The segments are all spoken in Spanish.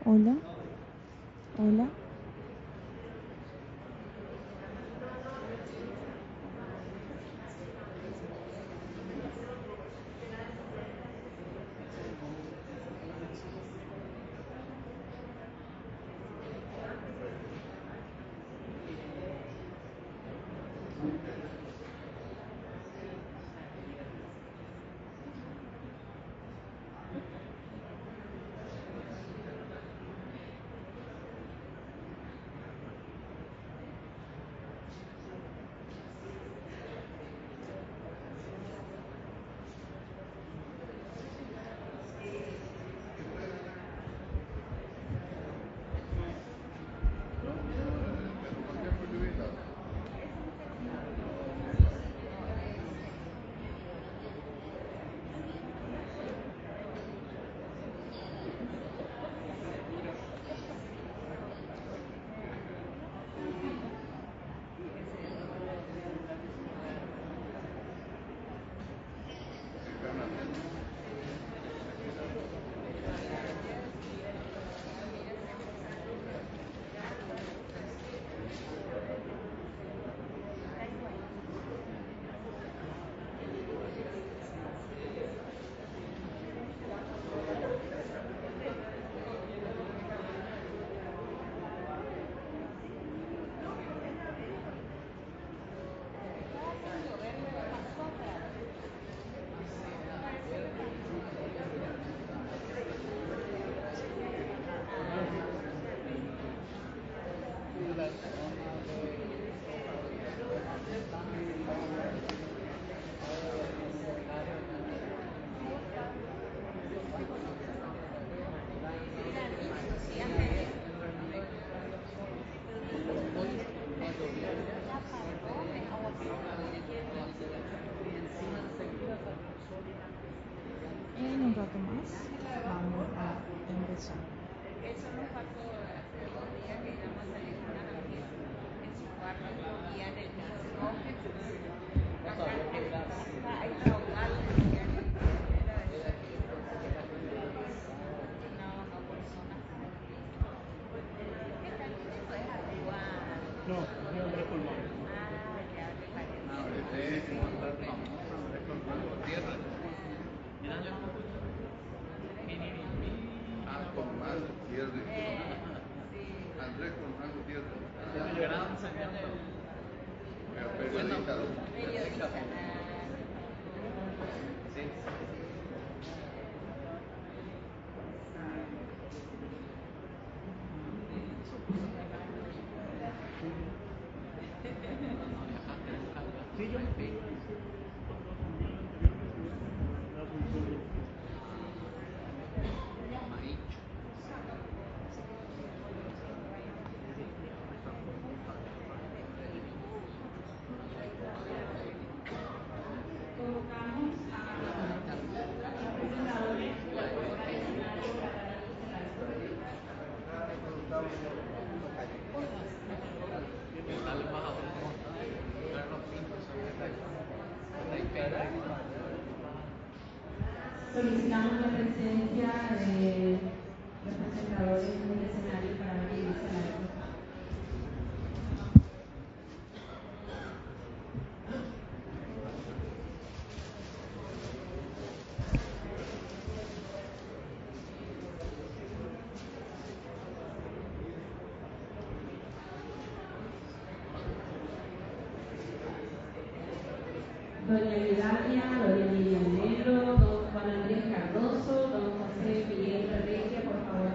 Hola, hola. En un rato más vamos a empezar. Solicitamos la presencia de los presentadores en el escenario para abrir el acto. Doña Eulalia, doña Miriam Negro, don Juan Andrés Cardoso, don José Miguel Regia, por favor.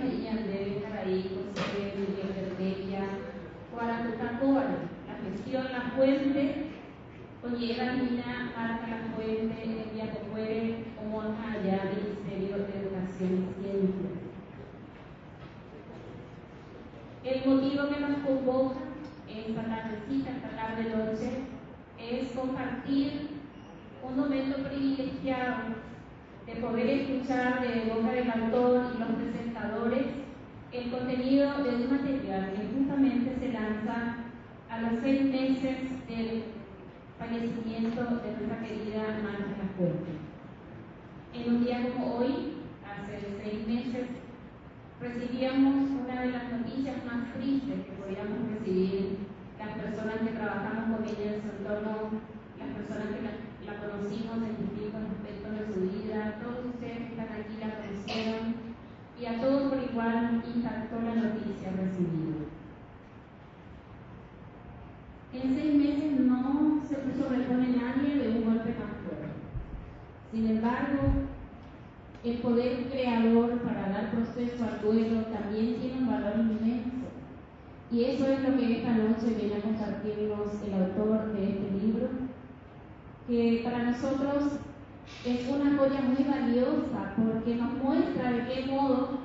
Miriam de Caraí, José Miguel Verdeja, Guaratucacoa, la gestión La Fuente, conlleva Mina, Marca La Fuente, Elia Cocuere, Omonaya, Ministerio de Educación y Ciencia. El motivo que nos convoca esta tardecita, esta tarde-noche, es compartir un momento privilegiado de poder escuchar de boca del autor y los presentadores el contenido de un material que justamente se lanza a los 6 meses del fallecimiento de nuestra querida Marta La Fuente. En un día como hoy, hace 6 meses, recibíamos una de las noticias más tristes que podíamos recibir las personas que trabajamos con ella en su entorno, las personas que la conocimos en distintos aspectos de su vida, todos ustedes que están aquí la conocieron y a todos por igual impactó la noticia recibida. En 6 meses no se sobrepone nadie de un golpe más fuerte. Sin embargo, el poder creador para dar proceso al duelo también tiene un valor inmenso. Y eso es lo que esta noche viene a compartirnos el autor de este libro, que para nosotros es una joya muy valiosa porque nos muestra de qué modo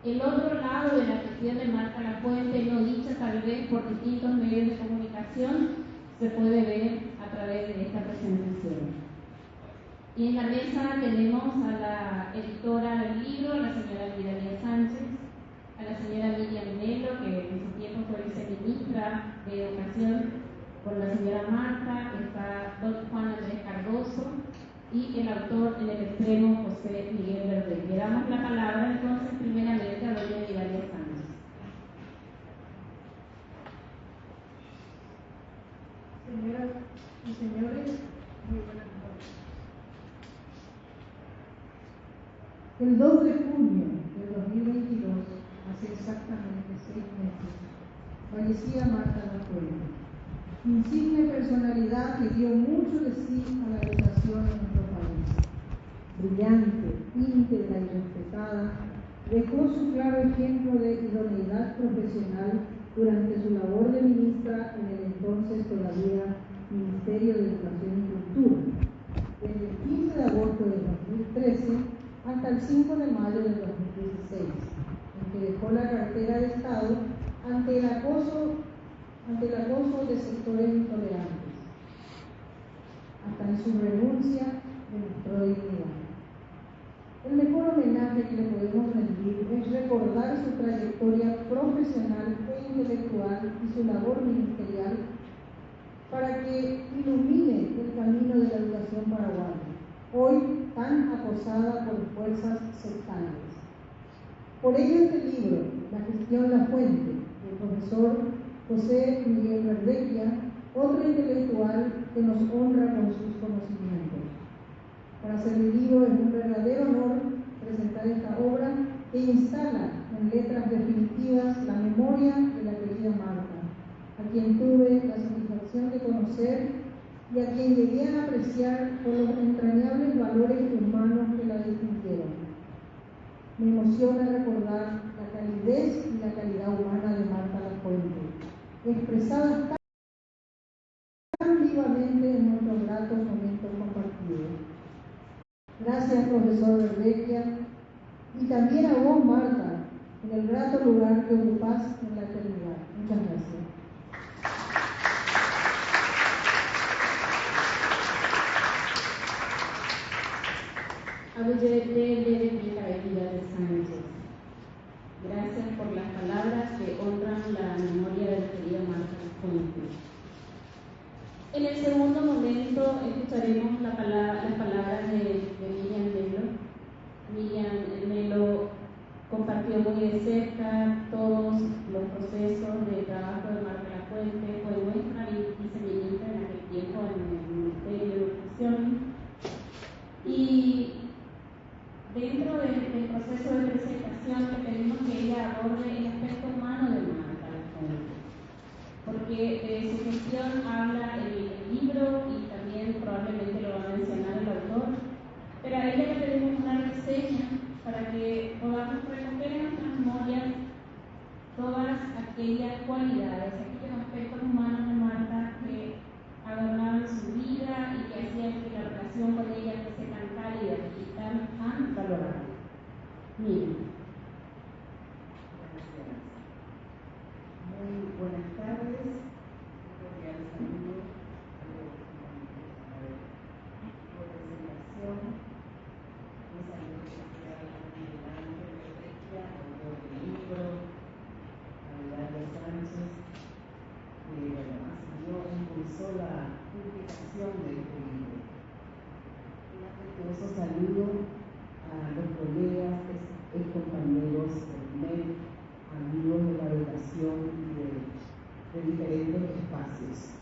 el otro lado de la gestión de Marta La Fuente, no dicha tal vez por distintos medios de comunicación, se puede ver a través de esta presentación. Y en la mesa tenemos a la editora del libro, a la señora Lidia Sánchez, a la señora Miriam Melo, que en su tiempo fue viceministra de Educación, con la señora Marta, está don Juan Andrés Cardoso y el autor en el extremo, José Miguel Verde. Le damos la palabra entonces primeramente a doña Lidia Sánchez. Señoras y señores, muy buenas noches. El 2 de junio de 2022, hace exactamente 6 meses, fallecía Marta La Fuente, insigne personalidad que dio mucho de sí a la educación en nuestro país. Brillante, íntegra y respetada, dejó su claro ejemplo de idoneidad profesional durante su labor de ministra en el entonces todavía Ministerio de Educación y Cultura, desde el 15 de agosto de 2013 hasta el 5 de mayo de 2016, en que dejó la cartera de Estado ante el acoso de sectores intolerantes, hasta en su renuncia demostró dignidad. El mejor homenaje que le podemos rendir es recordar su trayectoria profesional e intelectual y su labor ministerial para que ilumine el camino de la educación paraguaya, hoy tan acosada por fuerzas sectarias. Por ello este libro, La Gestión La Fuente, del profesor José Miguel Verdeja, otro intelectual que nos honra con sus conocimientos. Para Servilido es un verdadero honor presentar esta obra que instala en letras definitivas la memoria de la querida Marta, a quien tuve la satisfacción de conocer y a quien llegué a apreciar por los entrañables valores humanos que la distinguieron. Me emociona recordar la calidez y la calidad humana de Marta La Fuente, expresadas tan vivamente en nuestros gratos momentos compartidos. Gracias, profesor Verdeja, y también a vos, Marta, en el grato lugar que ocupás en la eternidad. Muchas gracias. Gracias por las palabras que honran la memoria de la querida Marta La Fuente. En el segundo momento escucharemos las palabras de Miriam Melo. Miriam Melo compartió muy de cerca todos los procesos de trabajo de Marta La Fuente, fue nuestra viceministra en aquel tiempo en el Ministerio de Educación. Y dentro del proceso de presentación le pedimos que ella aborde el aspecto humano de Marta La Fuente, porque de su gestión habla el libro y también probablemente lo va a mencionar el autor, pero a ella le pedimos una reseña para que podamos recoger en nuestra memoria aquellas cualidades, aquellos aspectos humanos de Marta que adornaban su vida y que hacían que la relación con ella fuese tan cálida y tan valorable. Miren. Gracias. Muy buenas tardes. Un cordial saludo a los compañeros por presentación. Un saludo especial a Miguel Ángel Vecchia, autor del libro, a Eulalia Sánchez, que asumió e impulsó la publicación de este libro. Un afectuoso saludo a los colegas, compañeros del MED, amigos de la educación y de diferentes espacios.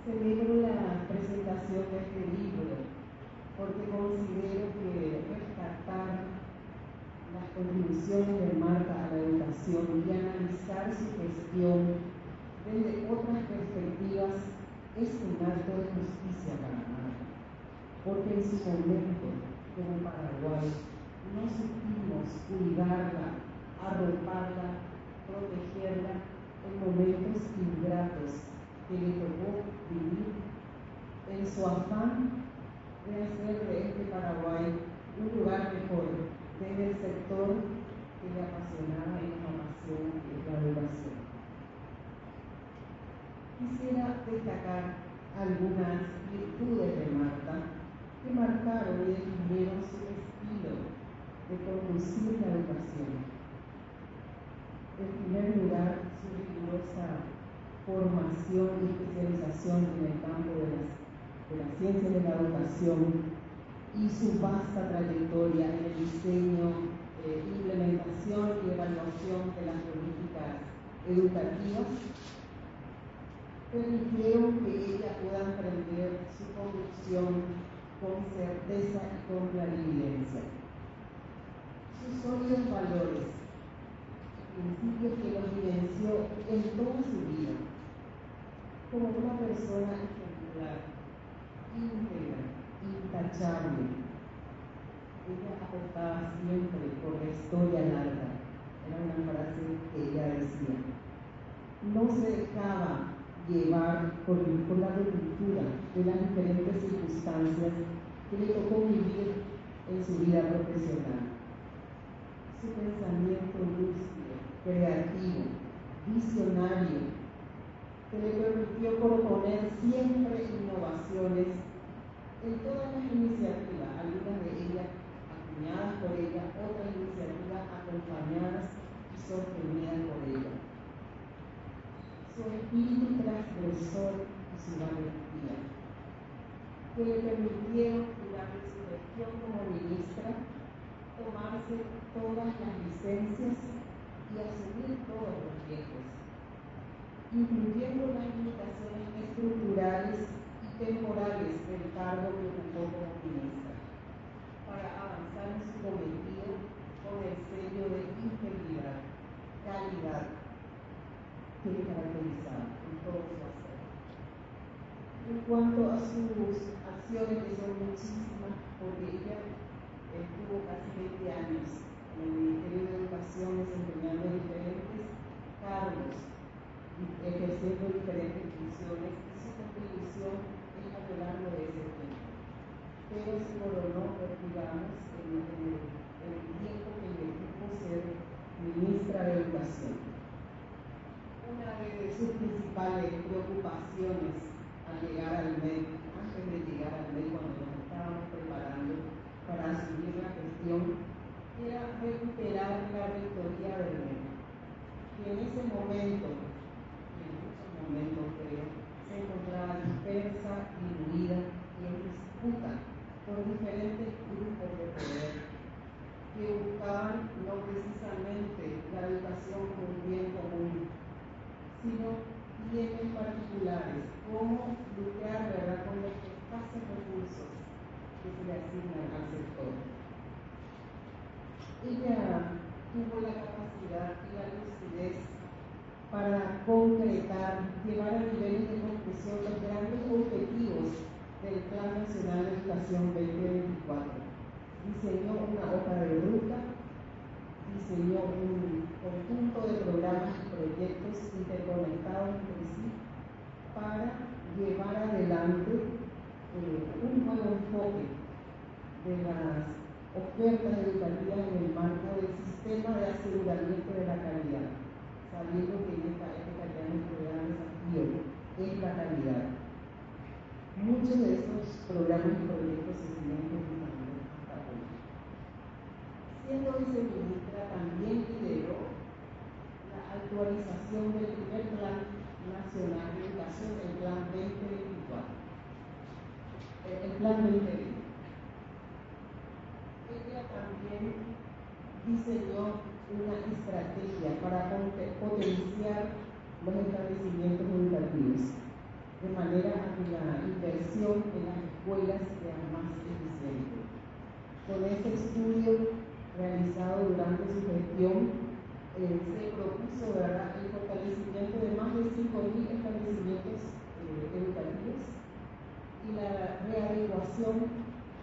Celebro la presentación de este libro porque considero que rescatar las contribuciones de Marta a la educación y analizar su gestión desde otras perspectivas es un acto de justicia para Marta, porque en su momento, como Paraguay, no supimos cuidarla, arroparla, protegerla en momentos ingratos que le tocó vivir en su afán de hacer de este Paraguay un lugar mejor desde el sector que le apasionaba y nos apasiona, que es la educación. Quisiera destacar algunas virtudes de Marta que marcaron y definieron su estilo de conducir la educación. En primer lugar, su rigurosa formación y especialización en el campo de las ciencias de la educación y su vasta trayectoria en el diseño, implementación y evaluación de las políticas educativas permitieron que ella pueda emprender su conducción con certeza y con clarividencia. Sus sólidos valores, principios que los vivenció en toda su vida, como una persona ejemplar, íntegra, intachable. Ella apostaba siempre por la historia larga. Era una frase que ella decía. No se dejaba llevar por la ruptura de las diferentes circunstancias que le tocó vivir en su vida profesional. Su pensamiento lúcido, creativo, visionario, que le permitió proponer siempre innovaciones en todas las iniciativas, algunas de ellas acuñadas por ella, otras iniciativas acompañadas y sostenidas por ella. Su espíritu transgresor y su valentía, que le permitieron durante su gestión como ministra tomarse todas las licencias y asumir todos los riesgos, incluyendo las limitaciones estructurales y temporales del cargo que ocupó como ministra, para avanzar en su cometido con el sello de integridad, calidad, que le caracterizaba en todo su hacer. En cuanto a sus acciones, que son muchísimas, porque ella estuvo casi 20 años en el Ministerio de Educación desempeñando diferentes cargos, ejerciendo diferentes funciones, y su contribución es a lo largo de ese tiempo. Pero se coronó, digamos, en el tiempo que le tocó ser ministra de Educación. Una de sus principales preocupaciones al llegar al MED, antes de llegar al MED, cuando nos estábamos preparando para asumir la gestión, era recuperar la rectoría del MED, que en ese momento, y en muchos momentos creo, se encontraba dispersa, diluida y en disputa por diferentes grupos de poder que buscaban no precisamente la educación como un bien común, sino bienes particulares, cómo lucrar, ¿verdad?, con los escasos recursos que se le asignan al sector. Ella tuvo la capacidad y la lucidez para concretar, llevar a niveles de concreción los grandes objetivos del Plan Nacional de Educación 2024. Diseñó una hoja de ruta, diseñó un conjunto de programas y proyectos interconectados entre sí para llevar adelante un nuevo enfoque de las ofertas educativas en el marco del sistema de aseguramiento de la calidad, sabiendo que en esta época ya nuestro gran desafío es la calidad. Muchos de estos programas y proyectos se siguen ejecutando hasta hoy. Siendo viceministra, también lideró la actualización del primer Plan Nacional de Educación, el Plan 2024. El Plan 2020. Ella también diseñó una estrategia para potenciar los establecimientos educativos, de manera a que la inversión en las escuelas sea más eficiente. Con este estudio realizado durante su gestión, se propuso el fortalecimiento de más de 5.000 establecimientos educativos y la readecuación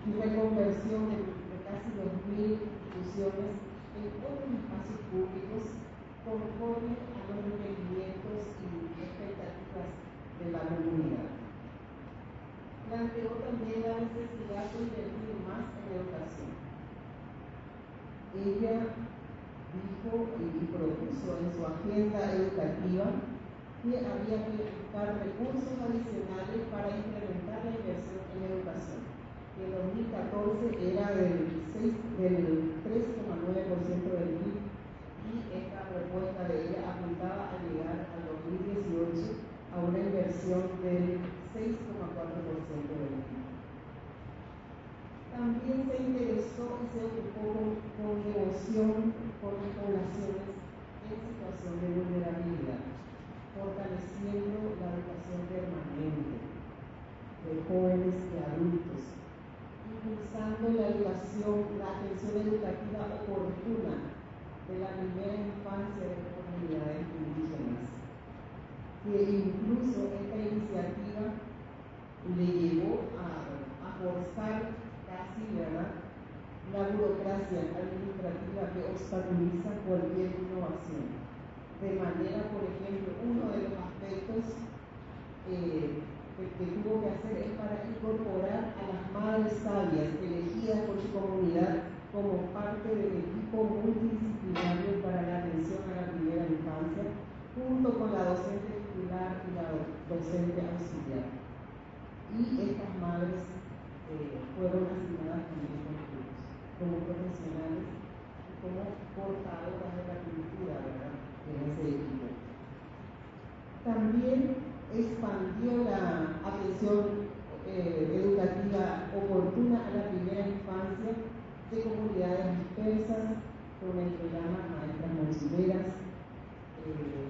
y reconversión de casi 2.000 instituciones en otros espacios públicos conforme a los requerimientos y expectativas de la comunidad. Planteó también la necesidad de invertir más en educación. Ella dijo y propuso en su agenda educativa que había que buscar recursos adicionales para incrementar la inversión en educación, que en 2014 era del 3,9% del PIB, y esta propuesta de ella apuntaba a llegar al 2018 a una inversión del 6,4% del PIB. También se interesó y se ocupó con devoción con las poblaciones en situación de vulnerabilidad, fortaleciendo la educación permanente de jóvenes y adultos, impulsando la atención educativa oportuna de la primera infancia de las comunidades indígenas, que incluso esta iniciativa le llevó a forzar casi, ¿verdad?, la burocracia administrativa que obstaculiza cualquier innovación. De manera, por ejemplo, uno de los aspectos que tuvo que hacer es para incorporar a las madres sabias elegidas por su comunidad como parte del equipo multidisciplinario para la atención a la primera infancia, junto con la docente titular y la docente auxiliar. Y estas madres fueron asignadas también como profesionales y como portadoras de la cultura, ¿verdad?, en ese equipo. También expandió la atención educativa oportuna a la primera infancia de comunidades dispersas con el programa Maestras Mochileras,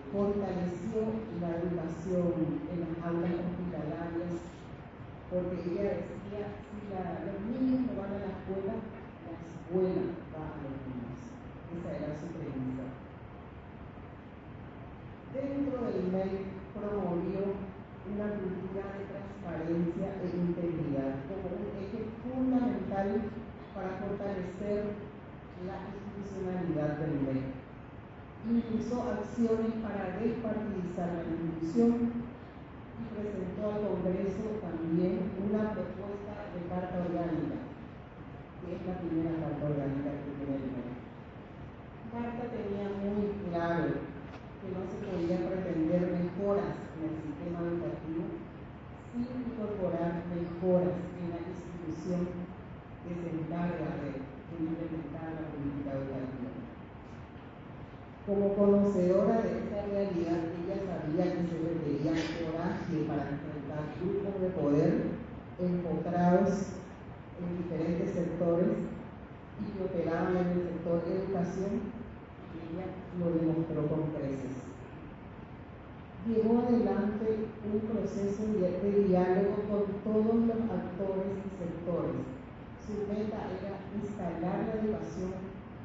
fortaleció la educación en las aulas hospitalarias, porque ella decía, si los niños no van a la escuela va a los niños. Esa era su premisa. Dentro del MEC promovió una cultura de transparencia e integridad como un eje fundamental para fortalecer la institucionalidad del MEC. Impulsó acciones para despartidizar la institución y presentó al Congreso también una propuesta de carta orgánica, que es la primera carta orgánica que tiene el MEC. Carta tenía muy claro que no se podía pretender mejoras en el sistema educativo sin incorporar mejoras en la institución que se encarga de implementar la política educativa. Como conocedora de esta realidad, ella sabía que se requería coraje para enfrentar grupos de poder empotrados en diferentes sectores y que operaban en el sector de educación. Ella lo demostró con creces. Llevó adelante un proceso de diálogo con todos los actores y sectores. Su meta era instalar la educación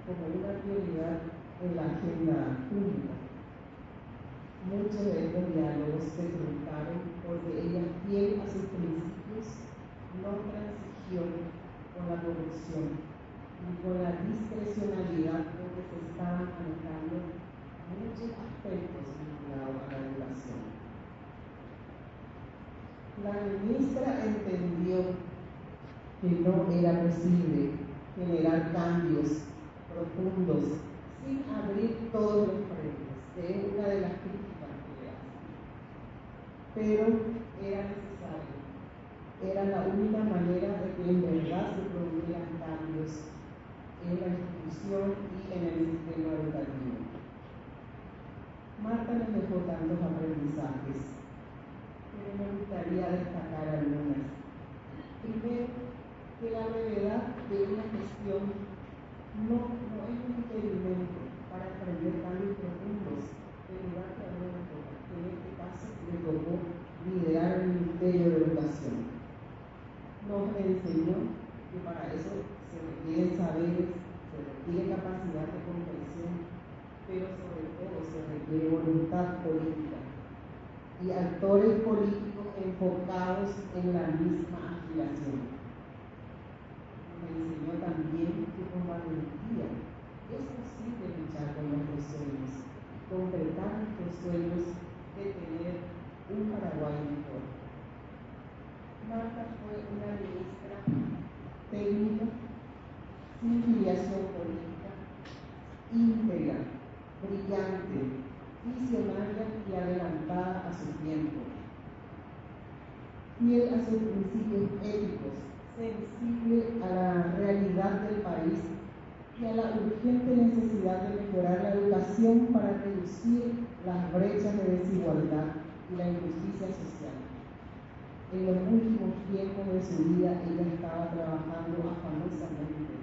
como una prioridad en la agenda pública. Muchos de estos diálogos se truncaron porque ella, fiel a sus principios, no transigió con la corrupción y con la discrecionalidad con que se estaban manejando ministra entendió que no era posible generar cambios profundos sin abrir todos los frentes, que es una de las críticas que le hacen. Pero era necesario, era la única manera de que en verdad se produjeran cambios en la institución y en el sistema educativo. Marta nos dejó tantos aprendizajes, pero me gustaría destacar algunas. Primero, que la brevedad de una gestión no es un impedimento para aprender cambios profundos del lugar que a uno le toca, que en este caso le tocó liderar el Ministerio de Educación. Nos enseñó que para eso se requieren saberes, se requiere capacidad de comprensión, pero sobre todo se requiere voluntad política y actores políticos enfocados en la misma aspiración. Me enseñó también que con valentía es posible luchar con nuestros sueños, concretar nuestros sueños de tener un Paraguay mejor. Marta fue una ministra técnica, sin filiación política, íntegra, brillante, visionaria y adelantada a su tiempo, fiel a sus principios éticos, sensible a la realidad del país y a la urgente necesidad de mejorar la educación para reducir las brechas de desigualdad y la injusticia social. En los últimos tiempos de su vida ella estaba trabajando afanosamente,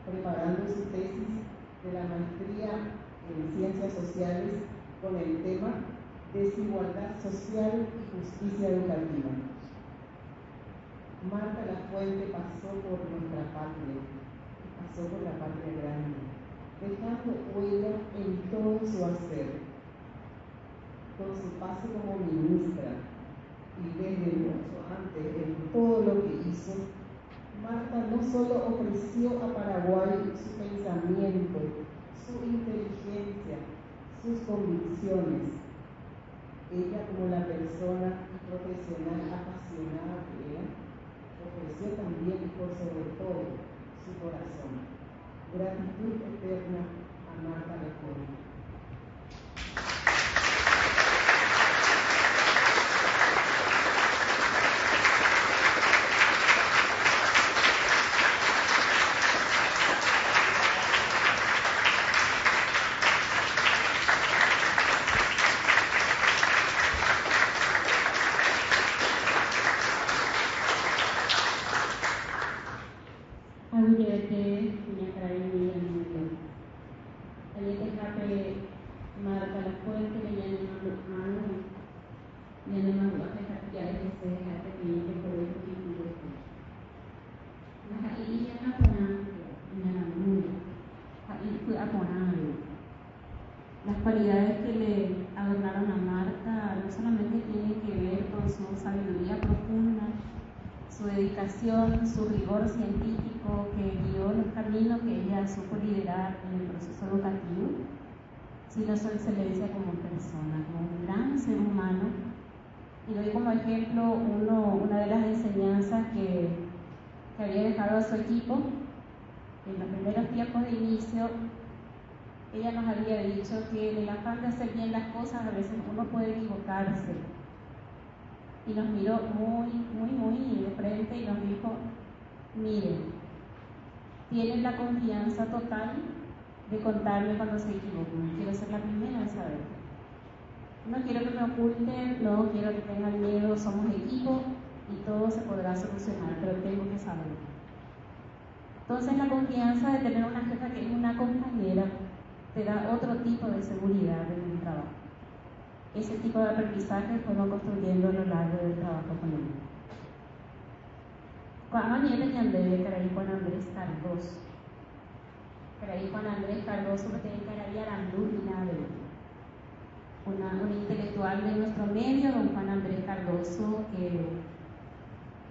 preparando su tesis de la maestría en Ciencias Sociales con el tema Desigualdad Social y Justicia Educativa. Marta Lafuente pasó por nuestra patria, pasó por la patria grande, dejando huella en todo su hacer. Con su paso como ministra y desde mucho antes en todo lo que hizo, Marta no solo ofreció a Paraguay su pensamiento, su inteligencia, sus convicciones. Ella, como la persona y profesional apasionada que era, ofreció también y por sobre todo su corazón. Gratitud eterna a Marta Lafuente. Las cualidades que le adornaron a Marta no solamente tienen que ver con su sabiduría profunda, su dedicación, su rigor científico que guió los caminos que ella supo liderar en el proceso educativo, sino su excelencia como persona, como un gran ser humano. Y doy como ejemplo una de las enseñanzas que había dejado a su equipo en los primeros tiempos de inicio. Ella nos había dicho que en el afán de hacer bien las cosas a veces uno puede equivocarse. Y nos miró muy de frente y nos dijo: miren, tienen la confianza total de contarme cuando se equivoquen. Quiero ser la primera en saberlo. No quiero que me oculten, no quiero que tengan miedo, somos equipo y todo se podrá solucionar, pero tengo que saberlo. Entonces la confianza de tener una jefa que es una compañera te da otro tipo de seguridad en el trabajo. Ese tipo de aprendizaje fuimos construyendo a lo largo del trabajo con él. Cuando nieta ñandé, caray Juan Andrés Cardoso. Caray Juan Andrés Cardoso, que tiene caray Arandúrina de un intelectual de nuestro medio, don Juan Andrés Cardoso, que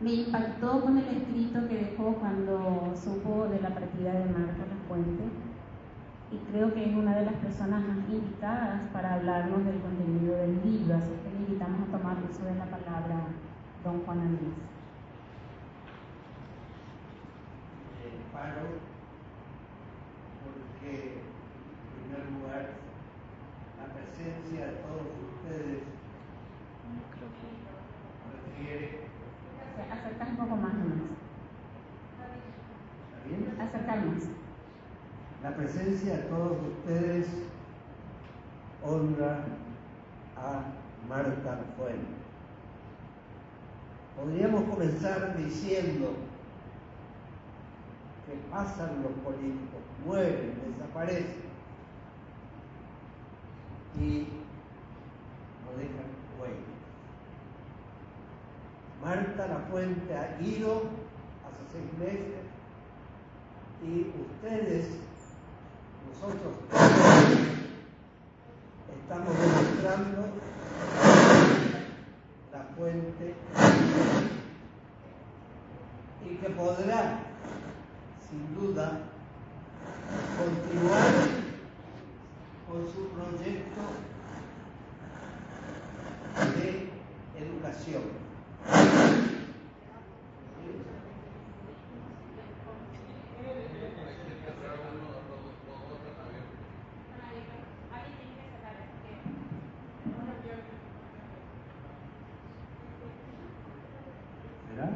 me impactó con el escrito que dejó cuando supo de la partida de Marta Lafuente. Y creo que es una de las personas más indicadas para hablarnos del contenido del libro, así que le invitamos a tomar uso de la palabra don Juan Andrés. Paro porque, en primer lugar, la presencia de todos ustedes refiere. Acercar un poco más, nomás. ¿Está bien? Acercar más. La presencia de todos ustedes honra a Marta Fuente. Podríamos comenzar diciendo que pasan los políticos, mueren, desaparecen y no dejan huellas. Marta Lafuente ha ido hace 6 meses y ustedes, nosotros estamos demostrando la fuente y que podrá, sin duda, continuar con su proyecto de educación. ¿Será?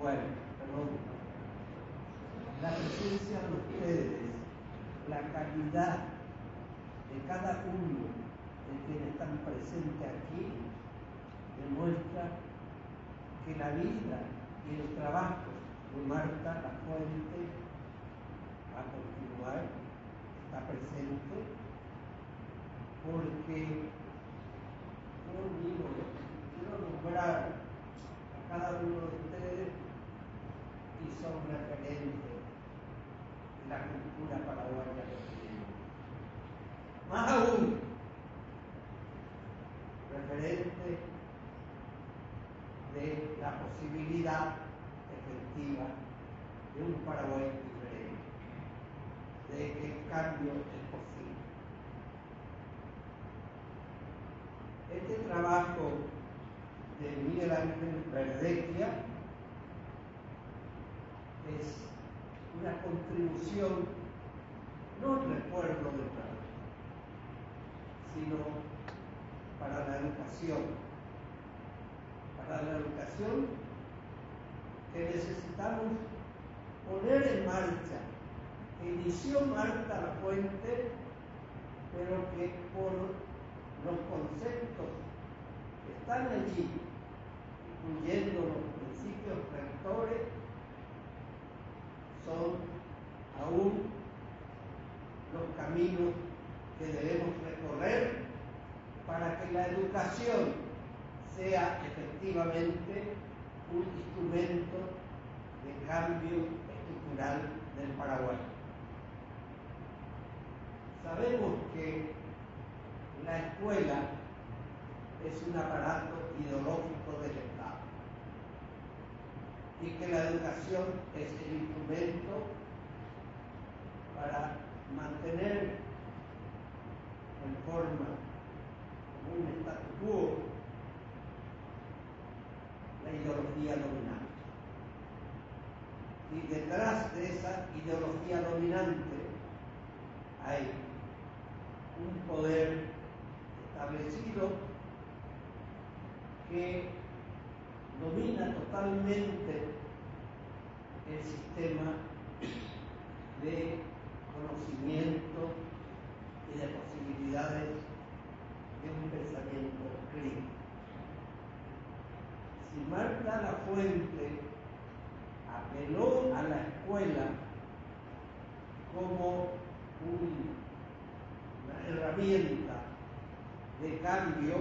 Bueno, perdón. La presencia de ustedes, la calidad de cada uno de quienes están presentes aquí, demuestra que la vida y el trabajo de Marta Lafuente va a continuar, está presente, porque quiero nombrar a cada uno de ustedes y son referentes de la cultura paraguaya que tenemos. Más aún, referentes de la posibilidad efectiva de un Paraguay diferente, de que el cambio es posible. Este trabajo de Miguel Ángel Verdequia es una contribución, no un recuerdo de nada, sino para la educación. Para la educación que necesitamos poner en marcha, que inició Marta Lafuente, pero que por los conceptos que están allí, incluyendo los principios rectores, son aún los caminos que debemos recorrer para que la educación sea efectivamente un instrumento de cambio estructural del Paraguay. Sabemos que la escuela es un aparato ideológico del Estado y que la educación es el instrumento para mantener en forma como un statu quo la ideología dominante. Y detrás de esa ideología dominante hay un poder establecido que domina totalmente el sistema de conocimiento y de posibilidades de un pensamiento crítico. Si Marta Lafuente apeló a la escuela como una herramienta de cambio,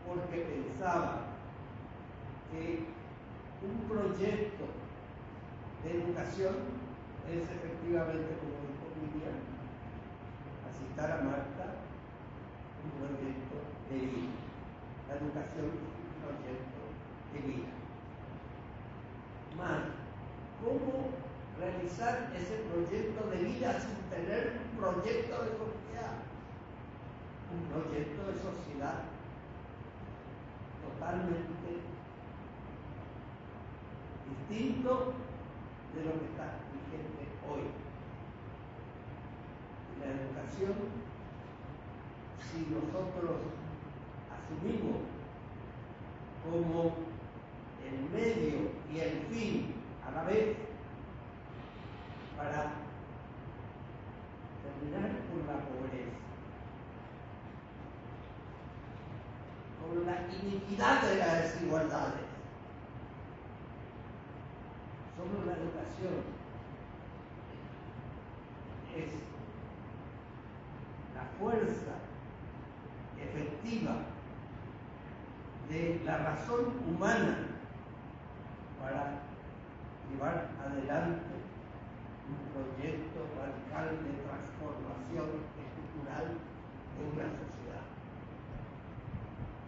porque pensaba que un proyecto de educación es efectivamente, como dijo Miriam, a citar a Marta, un proyecto de vida. La educación es un proyecto de vida. Más, ¿cómo realizar ese proyecto de vida sin tener un proyecto de sociedad? Un proyecto de sociedad totalmente distinto de lo que está vigente hoy. La educación, si nosotros asumimos como el medio y el fin a la vez para terminar con la pobreza, con la iniquidad de las desigualdades, solo la educación es la fuerza efectiva de la razón humana para llevar adelante un proyecto radical de transformación estructural de una sociedad.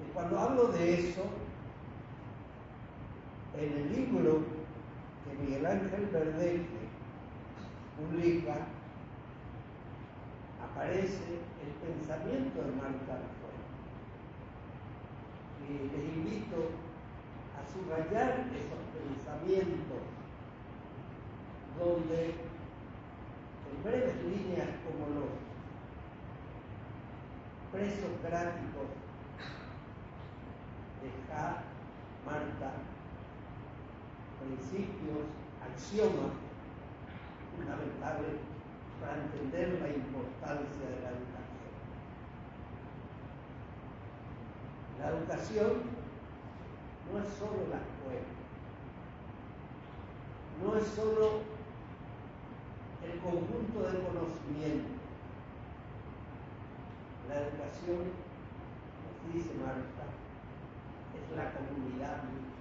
Y cuando hablo de eso, en el libro que Miguel Ángel Verdejo publica, aparece el pensamiento de Marta Lafuente. Y les invito a subrayar esos pensamientos donde, en breves líneas, como los presocráticos, deja Marta principios, axiomas fundamentales para entender la importancia de la educación. La educación no es solo la escuela, no es solo el conjunto de conocimientos. La educación, como dice Marta, es la comunidad misma.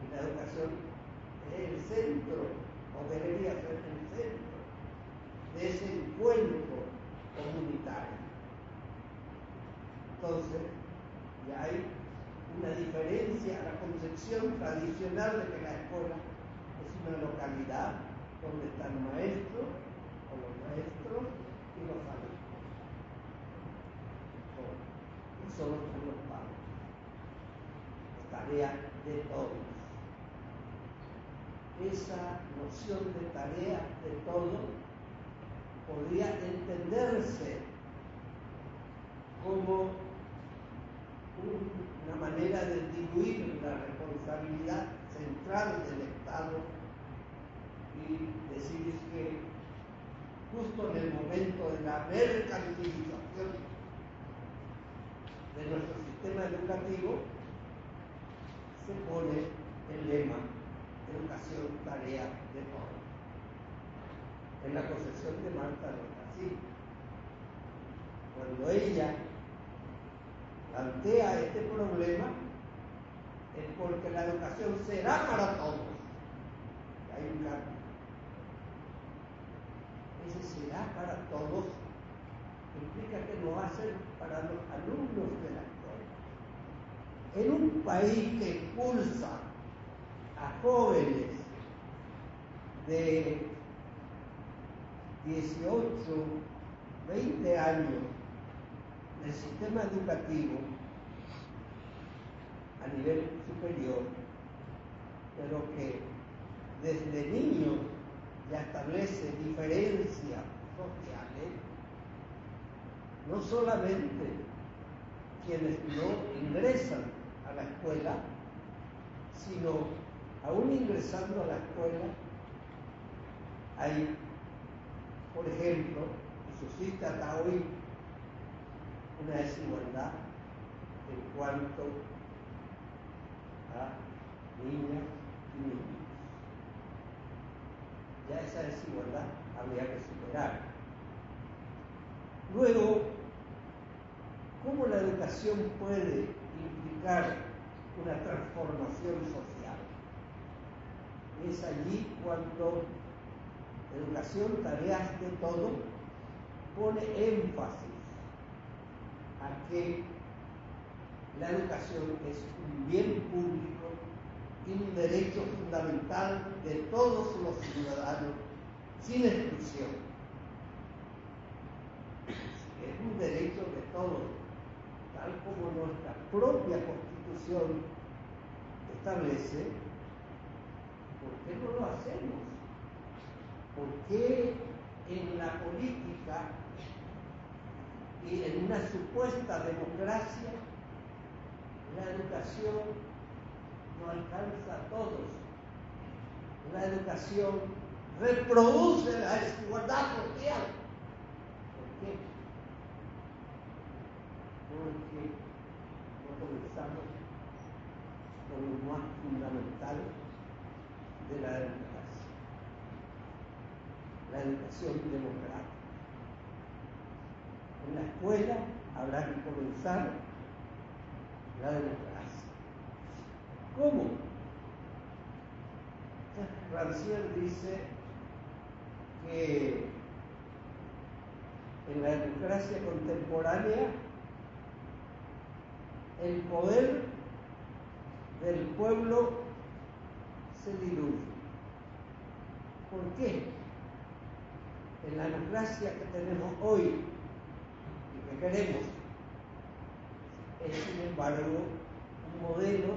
Y la educación es el centro, o debería ser el centro, de ese encuentro comunitario. Entonces, ya hay una diferencia a la concepción tradicional de que la escuela es una localidad donde están maestros, o los maestros y los alumnos. Y solo están los padres. Es tarea de todos. Esa noción de tarea de todos podría entenderse como una manera de diluir la responsabilidad central del Estado y decir que justo en el momento de la mercantilización de nuestro sistema educativo se pone el lema educación, tarea de todos. En la concepción de Marta no es así. Cuando ella plantea este problema es porque la educación será para todos. Y hay un cambio. Ese será para todos implica que no va a ser para los alumnos de la escuela. En un país que expulsa a jóvenes de 18, 20 años del sistema educativo a nivel superior, pero que desde niños ya establece diferencias sociales, no solamente quienes no ingresan a la escuela, sino aún ingresando a la escuela, hay, por ejemplo, y subsiste hasta hoy, una desigualdad en cuanto a niñas y niños. Ya esa desigualdad habría que superar. Luego, ¿cómo la educación puede implicar una transformación social? Es allí cuando educación, tareas de todo, pone énfasis a que la educación es un bien público y un derecho fundamental de todos los ciudadanos, sin exclusión. Es un derecho de todos, tal como nuestra propia Constitución establece, ¿por qué no lo hacemos? ¿Por qué en la política y en una supuesta democracia la educación no alcanza a todos? La educación reproduce la desigualdad social. ¿Por qué? Porque no comenzamos con lo más fundamental de la democracia, la educación democrática. En la escuela habrá que comenzar la democracia. ¿Cómo? Rancière dice que en la democracia contemporánea el poder del pueblo se diluye. ¿Por qué? En la democracia que tenemos hoy y que queremos es, sin embargo, un modelo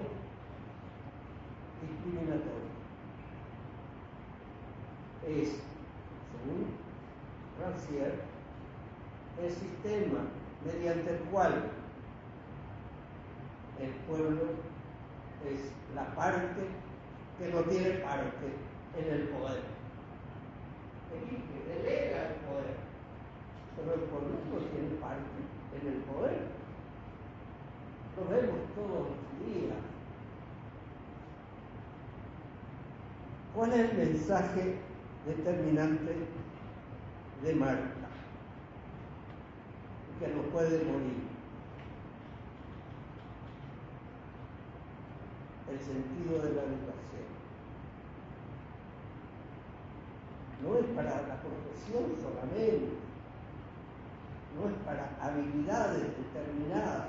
discriminatorio. Es, según Rancière, el sistema mediante el cual el pueblo es la parte que no tiene parte en el poder. Elige, delega el poder, pero el pueblo no tiene parte en el poder. Lo vemos todos los días. ¿Cuál es el mensaje determinante de Marta? Que no puede morir. El sentido de la educación. No es para la profesión solamente, no es para habilidades determinadas.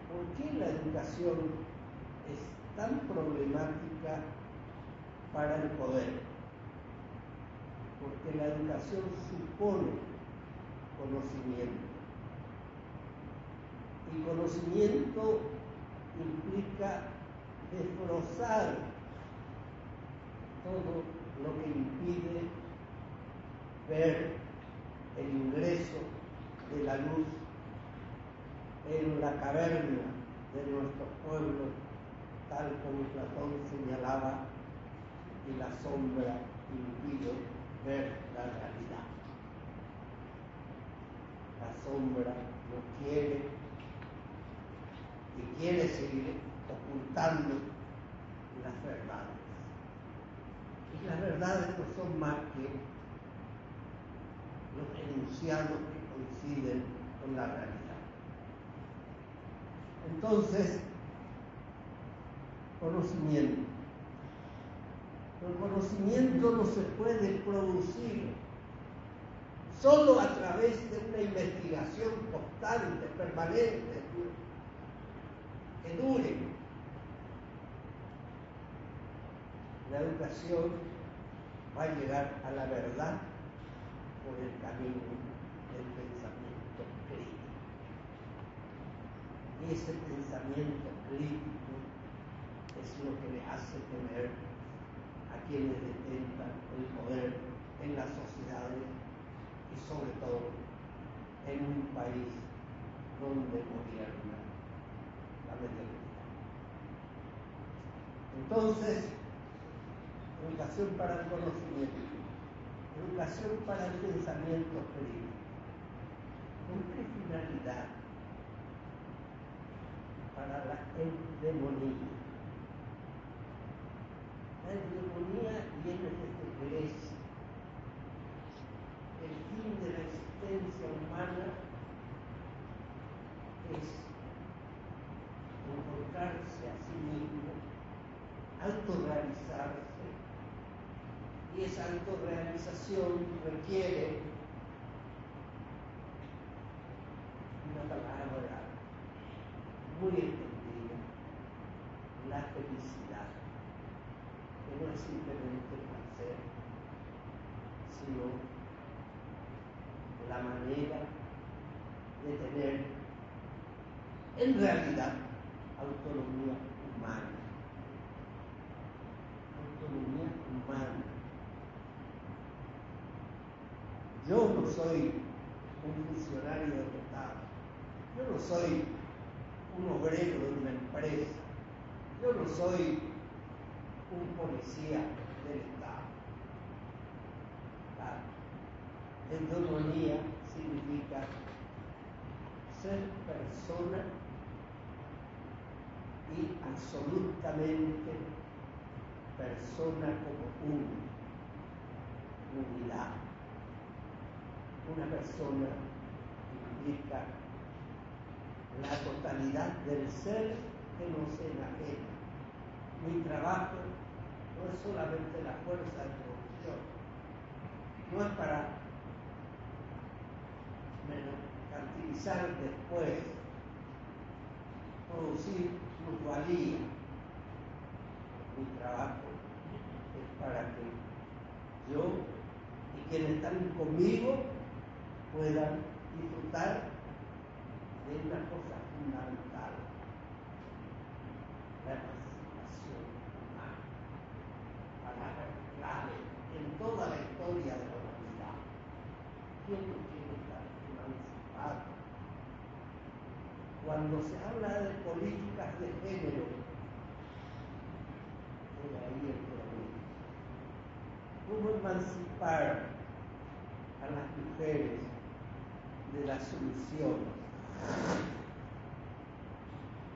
¿Por qué la educación es tan problemática para el poder? Porque la educación supone conocimiento. Y conocimiento implica desbrozar todo lo que impide ver el ingreso de la luz en la caverna de nuestros pueblos, tal como Platón señalaba, y la sombra impide ver la realidad. La sombra no quiere y quiere seguir ocultando las verdades. Y las verdades no son más que los enunciados que coinciden con la realidad. Entonces, conocimiento. El conocimiento no se puede producir solo a través de una investigación constante, permanente, que dure. La educación va a llegar a la verdad por el camino del pensamiento crítico. Y ese pensamiento crítico es lo que le hace temer a quienes detentan el poder en las sociedades y sobre todo en un país donde gobierna la mediocridad. Entonces, educación para el conocimiento, educación para el pensamiento crítico. ¿Con qué finalidad? Para la eudemonía. La eudemonía viene desde Grecia. El fin de la existencia humana es encontrarse a sí mismo, autorrealizarse, y esa autorrealización requiere una palabra muy extendida, la felicidad, que no es simplemente placer, sino la manera de tener en realidad autonomía humana. Autonomía humana. Yo no soy un funcionario del Estado, yo no soy un obrero de una empresa, yo no soy un policía del Estado. La autonomía significa ser persona y absolutamente persona como unidad. Una persona implica la totalidad del ser que no se enajena. Mi trabajo no es solamente la fuerza de producción, no es para mercantilizar después, producir plusvalía. Mi trabajo es para que yo y quienes están conmigo puedan disfrutar de una cosa fundamental, la emancipación humana, palabra clave en toda la historia de la humanidad. ¿Quién no quiere estar emancipado? Cuando se habla de políticas de género, de ahí el problema. ¿Cómo emancipar a las mujeres de la solución,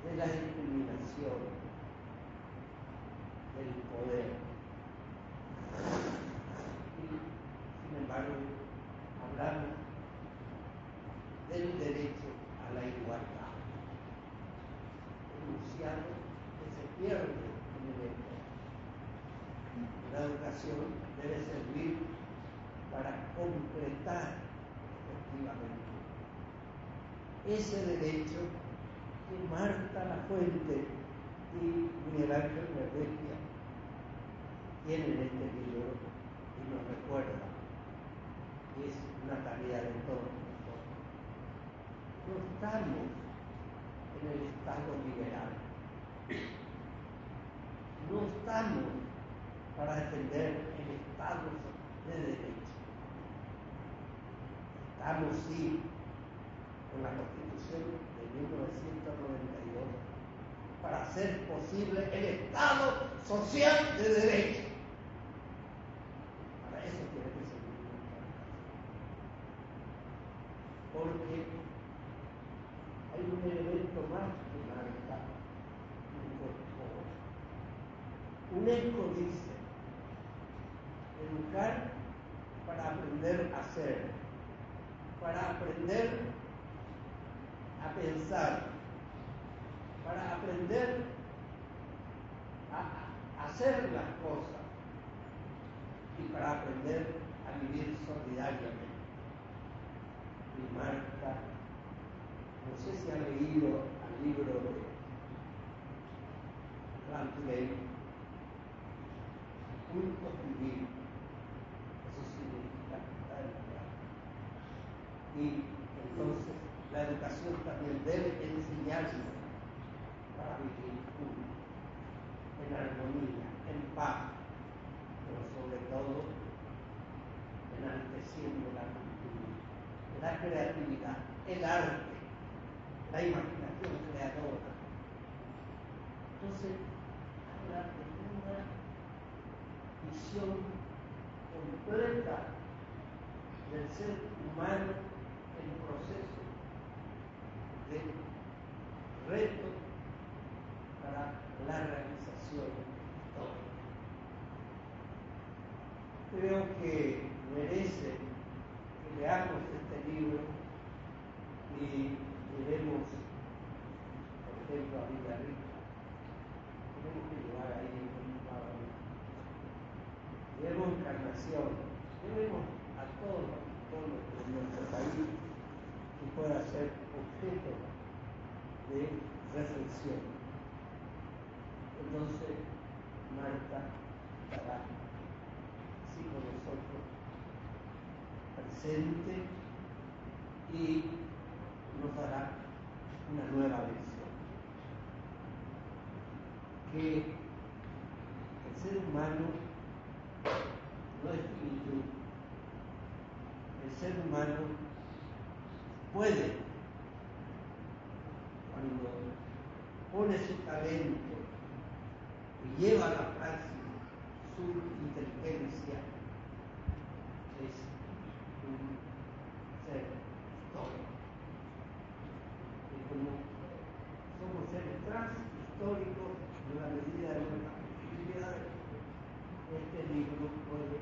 de la discriminación, del poder? Y, sin embargo, hablamos del derecho a la igualdad, enunciado que se pierde en el entorno. La educación debe servir para concretar efectivamente ese derecho que Marta Lafuente y Miguel Ángel Berretia tienen en este libro y nos recuerda que es una tarea de todos nosotros. No estamos en el Estado liberal, no estamos para defender el Estado de derecho. Estamos, sí, con la Constitución de 1992 para hacer posible el Estado social de derecho. Para eso tiene que servir nuestra educación. Porque hay un elemento más que marca incorpora. UNESCO dice: educar para aprender a ser, para aprender a pensar, para aprender a hacer las cosas y para aprender a vivir solidariamente. Y Marta, no sé si ha leído el libro de Rantley, Juntos Vivir. Eso significa educar. Y entonces la educación también debe enseñarnos para vivir juntos, en armonía, en paz, pero sobre todo enalteciendo la cultura, la creatividad, el arte, la imaginación creadora. Entonces, habla de una visión completa del ser humano en proceso de reto para la realización histórica. Creo que merece que leamos este libro y llevemos, por ejemplo, a Villarrica. Tenemos que llevar ahí un pabellón. Llevemos Encarnación, llevemos a todos los pueblos de nuestro país que pueda ser objeto de reflexión. Entonces, Marta estará así con nosotros, presente, y dará una nueva lección. Que el ser humano no es finito. El ser humano puede, cuando pone su talento y lleva a la práctica su inteligencia, es un ser histórico. Y como somos seres transhistóricos, en la medida de nuestras posibilidades, este libro puede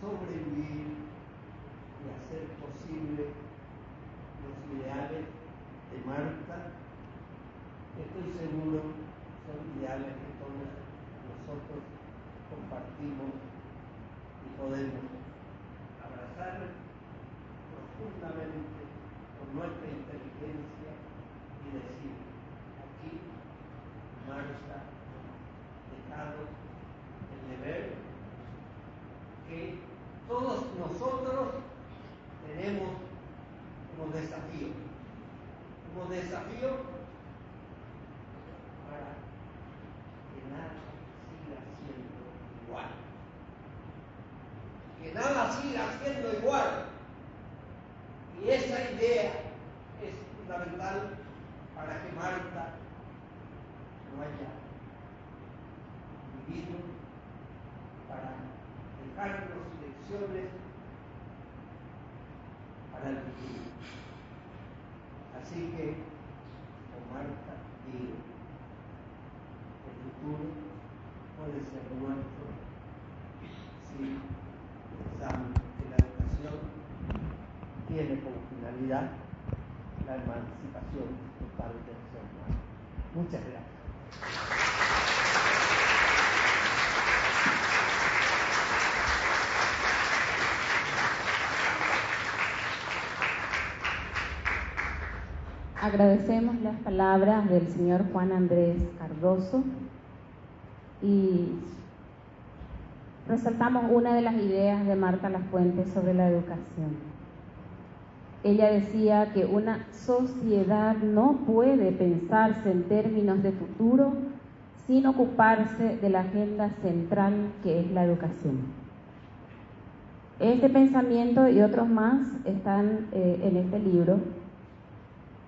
sobrevivir y hacer posible los ideales de Marta, que estoy seguro son ideales que todos nosotros compartimos y podemos abrazar profundamente con nuestra inteligencia y decir: aquí Marta ha dejado el deber que todos nosotros tenemos como desafío para que nada siga siendo igual. Que nada siga siendo igual. Y esa idea es fundamental para que Marta no haya vivido, para dejarnos lecciones para el futuro. Así que, con Marta digo, el futuro puede ser nuestro si pensamos que la educación tiene como finalidad la emancipación total del ser humano. Muchas gracias. Agradecemos las palabras del señor Juan Andrés Cardoso y resaltamos una de las ideas de Marta Lafuente sobre la educación. Ella decía que una sociedad no puede pensarse en términos de futuro sin ocuparse de la agenda central que es la educación. Este pensamiento y otros más están en este libro.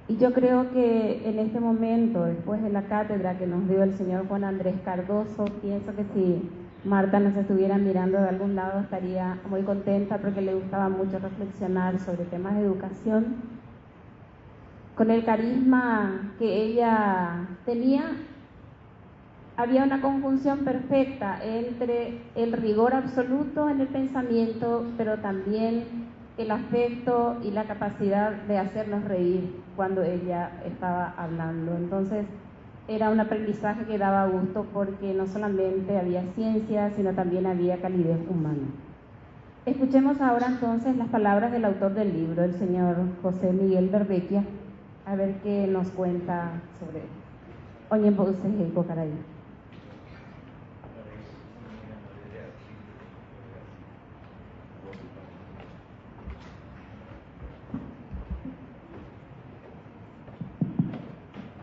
Y yo creo que en este momento, después de la cátedra que nos dio el señor Juan Andrés Cardoso, pienso que si Marta nos estuviera mirando de algún lado estaría muy contenta porque le gustaba mucho reflexionar sobre temas de educación. Con el carisma que ella tenía, había una conjunción perfecta entre el rigor absoluto en el pensamiento, pero también el afecto y la capacidad de hacernos reír cuando ella estaba hablando. Entonces era un aprendizaje que daba gusto porque no solamente había ciencia, sino también había calidez humana. Escuchemos ahora entonces las palabras del autor del libro, el señor José Miguel Berbequia, a ver qué nos cuenta sobre Oñembouse y Bocaray.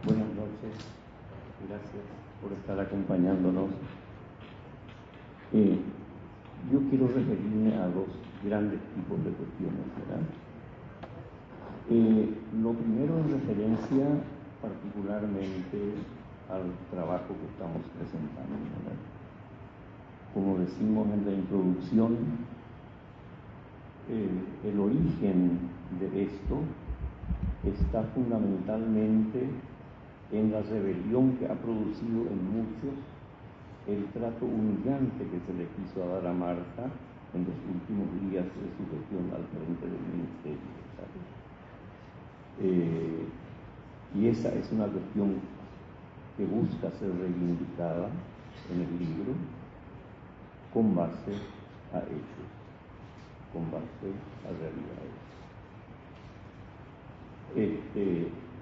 Buenas noches, gracias por estar acompañándonos. Yo quiero referirme a dos grandes tipos de cuestiones, ¿verdad? Lo primero en referencia particularmente al trabajo que estamos presentando, ¿verdad? Como decimos en la introducción, el origen de esto está fundamentalmente en la rebelión que ha producido en muchos el trato humillante que se le quiso dar a Marta en los últimos días de su gestión al frente del ministerio, ¿sabes? Y esa es una cuestión que busca ser reivindicada en el libro con base a hechos, con base a realidades.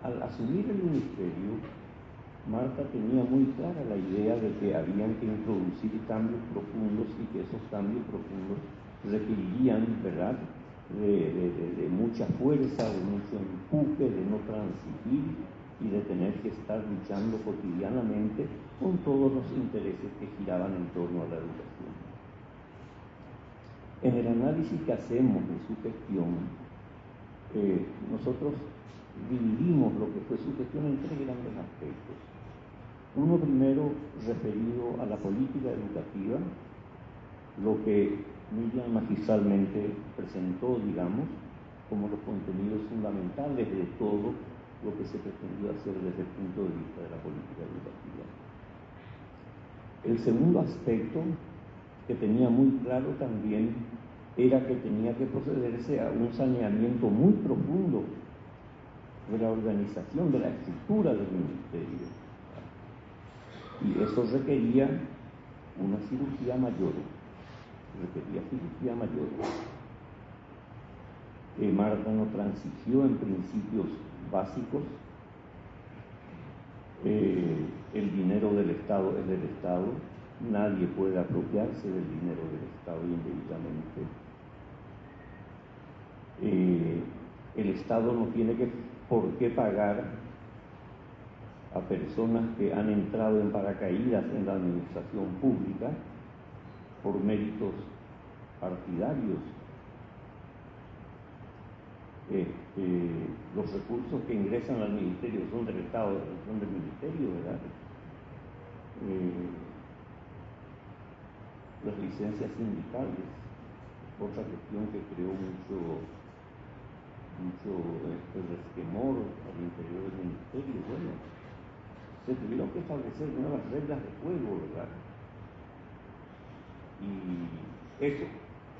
Al asumir el ministerio, Marta tenía muy clara la idea de que habían que introducir cambios profundos y que esos cambios profundos requerirían, ¿verdad?, de mucha fuerza, de mucho empuje, de no transigir y de tener que estar luchando cotidianamente con todos los intereses que giraban en torno a la educación. En el análisis que hacemos de su gestión, nosotros dividimos lo que fue su gestión en tres grandes aspectos. Uno primero referido a la política educativa, lo que Miriam magistralmente presentó, digamos, como los contenidos fundamentales de todo lo que se pretendió hacer desde el punto de vista de la política educativa. El segundo aspecto, que tenía muy claro también, era que tenía que procederse a un saneamiento muy profundo de la organización, de la estructura del ministerio. Y eso requería una cirugía mayor. Marta no transigió en principios básicos. El dinero del Estado es del Estado. Nadie puede apropiarse del dinero del Estado indebidamente. El Estado no tiene por qué pagar a personas que han entrado en paracaídas en la administración pública por méritos partidarios. Los recursos que ingresan al ministerio son del Estado, son del ministerio, ¿verdad? Las licencias sindicales, otra cuestión que creó mucho resquemor al interior del ministerio. Bueno, se tuvieron que establecer nuevas reglas de juego, ¿verdad? Y eso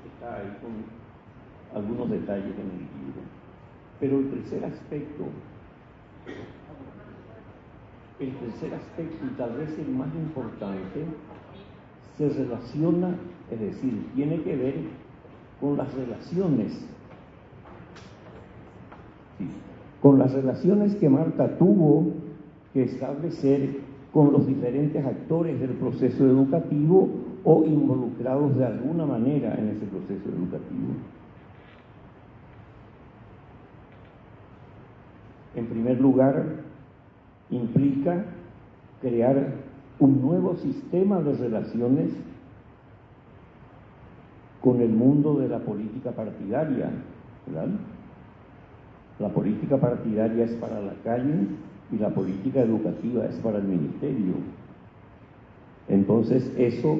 está ahí con algunos detalles en el libro. Pero el tercer aspecto, y tal vez el más importante, se relaciona, es decir, tiene que ver con las relaciones que Marta tuvo que establecer con los diferentes actores del proceso educativo o involucrados de alguna manera en ese proceso educativo. En primer lugar, implica crear un nuevo sistema de relaciones con el mundo de la política partidaria, ¿verdad? La política partidaria es para la calle y la política educativa es para el ministerio. Entonces eso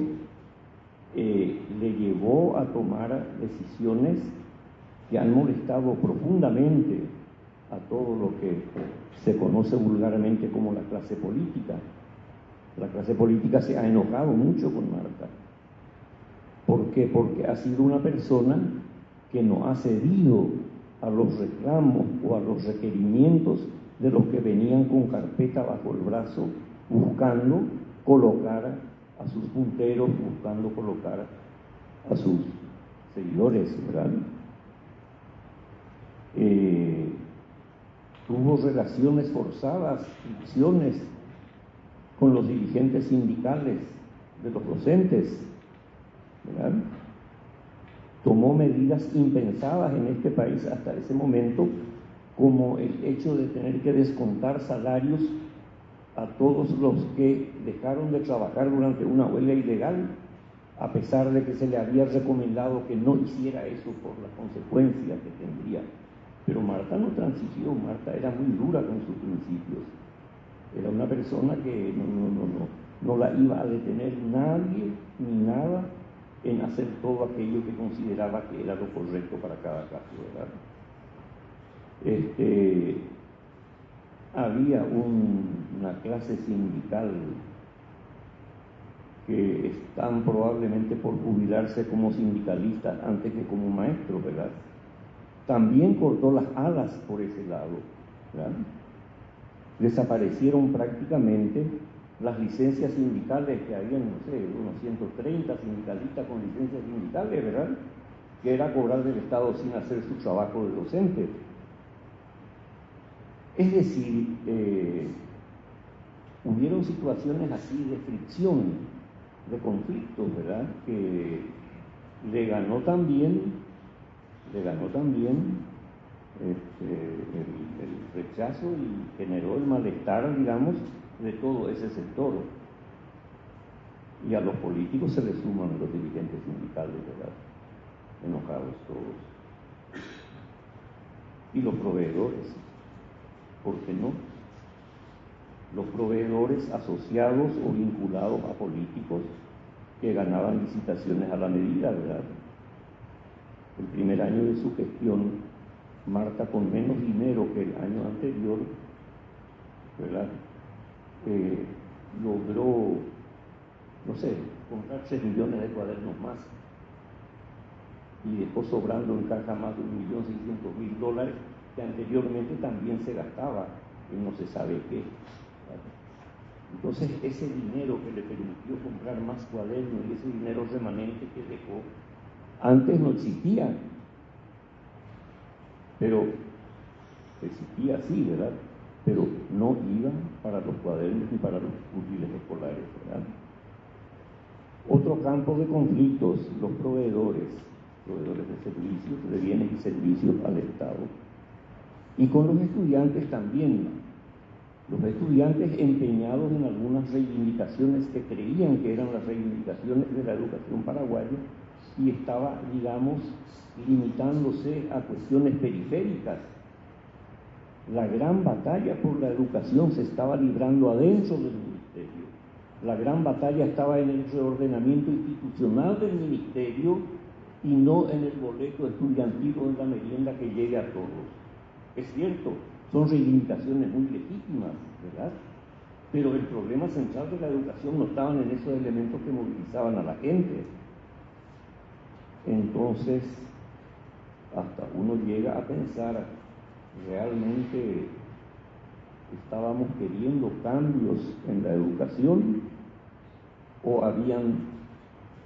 le llevó a tomar decisiones que han molestado profundamente a todo lo que se conoce vulgarmente como la clase política. La clase política se ha enojado mucho con Marta. ¿Por qué? Porque ha sido una persona que no ha cedido a los reclamos o a los requerimientos de los que venían con carpeta bajo el brazo buscando colocar a sus punteros, buscando colocar a sus seguidores, ¿verdad? Tuvo relaciones forzadas, fricciones con los dirigentes sindicales de los docentes, ¿verdad? Tomó medidas impensadas en este país hasta ese momento, como el hecho de tener que descontar salarios a todos los que dejaron de trabajar durante una huelga ilegal, a pesar de que se le había recomendado que no hiciera eso por las consecuencias que tendría. Pero Marta no transigió, Marta era muy dura con sus principios. Era una persona que no la iba a detener nadie ni nada en hacer todo aquello que consideraba que era lo correcto para cada caso, ¿verdad? Había una clase sindical que están probablemente por jubilarse como sindicalistas antes que como maestros, ¿verdad? También cortó las alas por ese lado, ¿verdad? Desaparecieron prácticamente las licencias sindicales, que había, no sé, unos 130 sindicalistas con licencias sindicales, ¿verdad? Que era cobrar del Estado sin hacer su trabajo de docente. Es decir, hubieron situaciones así de fricción, de conflictos, ¿verdad? Que le ganó también le ganó también el rechazo y generó el malestar, digamos, de todo ese sector. Y a los políticos se les suman los dirigentes sindicales, ¿verdad? Enojados todos. Y los proveedores, ¿por qué no? Los proveedores asociados o vinculados a políticos que ganaban licitaciones a la medida, ¿verdad? El primer año de su gestión, Marta, con menos dinero que el año anterior, ¿verdad? Logró, no sé, comprar 6 millones de cuadernos más y dejó sobrando en caja más de $1.600.000 que anteriormente también se gastaba en no se sabe qué. Entonces ese dinero que le permitió comprar más cuadernos y ese dinero remanente que dejó, antes no existía, pero existía sí, ¿verdad? Pero no iba para los cuadernos ni para los útiles escolares, ¿verdad? Otro campo de conflictos, los proveedores de servicios, de bienes y servicios al Estado. Y con los estudiantes también. Los estudiantes empeñados en algunas reivindicaciones que creían que eran las reivindicaciones de la educación paraguaya y estaba, digamos, limitándose a cuestiones periféricas. La gran batalla por la educación se estaba librando adentro del ministerio. La gran batalla estaba en el reordenamiento institucional del ministerio y no en el boleto estudiantil o en la merienda que llegue a todos. Es cierto, son reivindicaciones muy legítimas, ¿verdad? Pero el problema central de la educación no estaban en esos elementos que movilizaban a la gente. Entonces, hasta uno llega a pensar, ¿realmente estábamos queriendo cambios en la educación o habían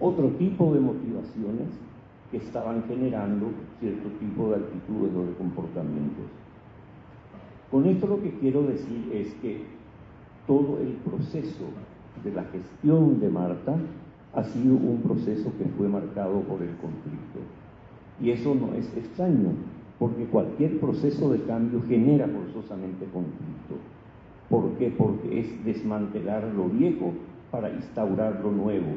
otro tipo de motivaciones que estaban generando cierto tipo de actitudes o de comportamientos? Con esto lo que quiero decir es que todo el proceso de la gestión de Marta ha sido un proceso que fue marcado por el conflicto. Y eso no es extraño, porque cualquier proceso de cambio genera forzosamente conflicto. ¿Por qué? Porque es desmantelar lo viejo para instaurar lo nuevo.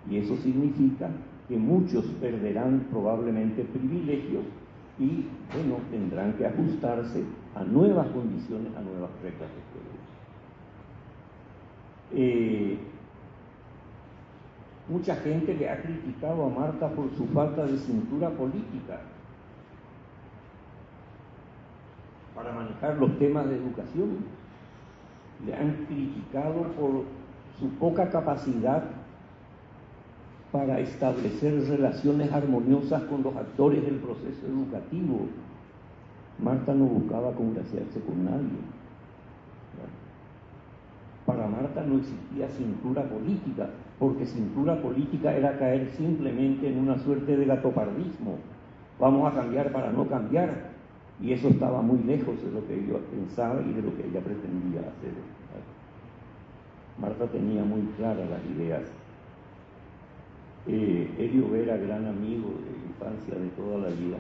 Y eso significa que muchos perderán probablemente privilegios y, bueno, tendrán que ajustarse a nuevas condiciones, a nuevas reglas de juego. Mucha gente le ha criticado a Marta por su falta de cintura política para manejar los temas de educación. Le han criticado por su poca capacidad para establecer relaciones armoniosas con los actores del proceso educativo. Marta no buscaba congraciarse con nadie. Para Marta no existía cintura política, porque cintura política era caer simplemente en una suerte de gatopardismo. Vamos a cambiar para no cambiar. Y eso estaba muy lejos de lo que ella pensaba y de lo que ella pretendía hacer. Marta tenía muy claras las ideas. Elio Vera, gran amigo de infancia de toda la vida,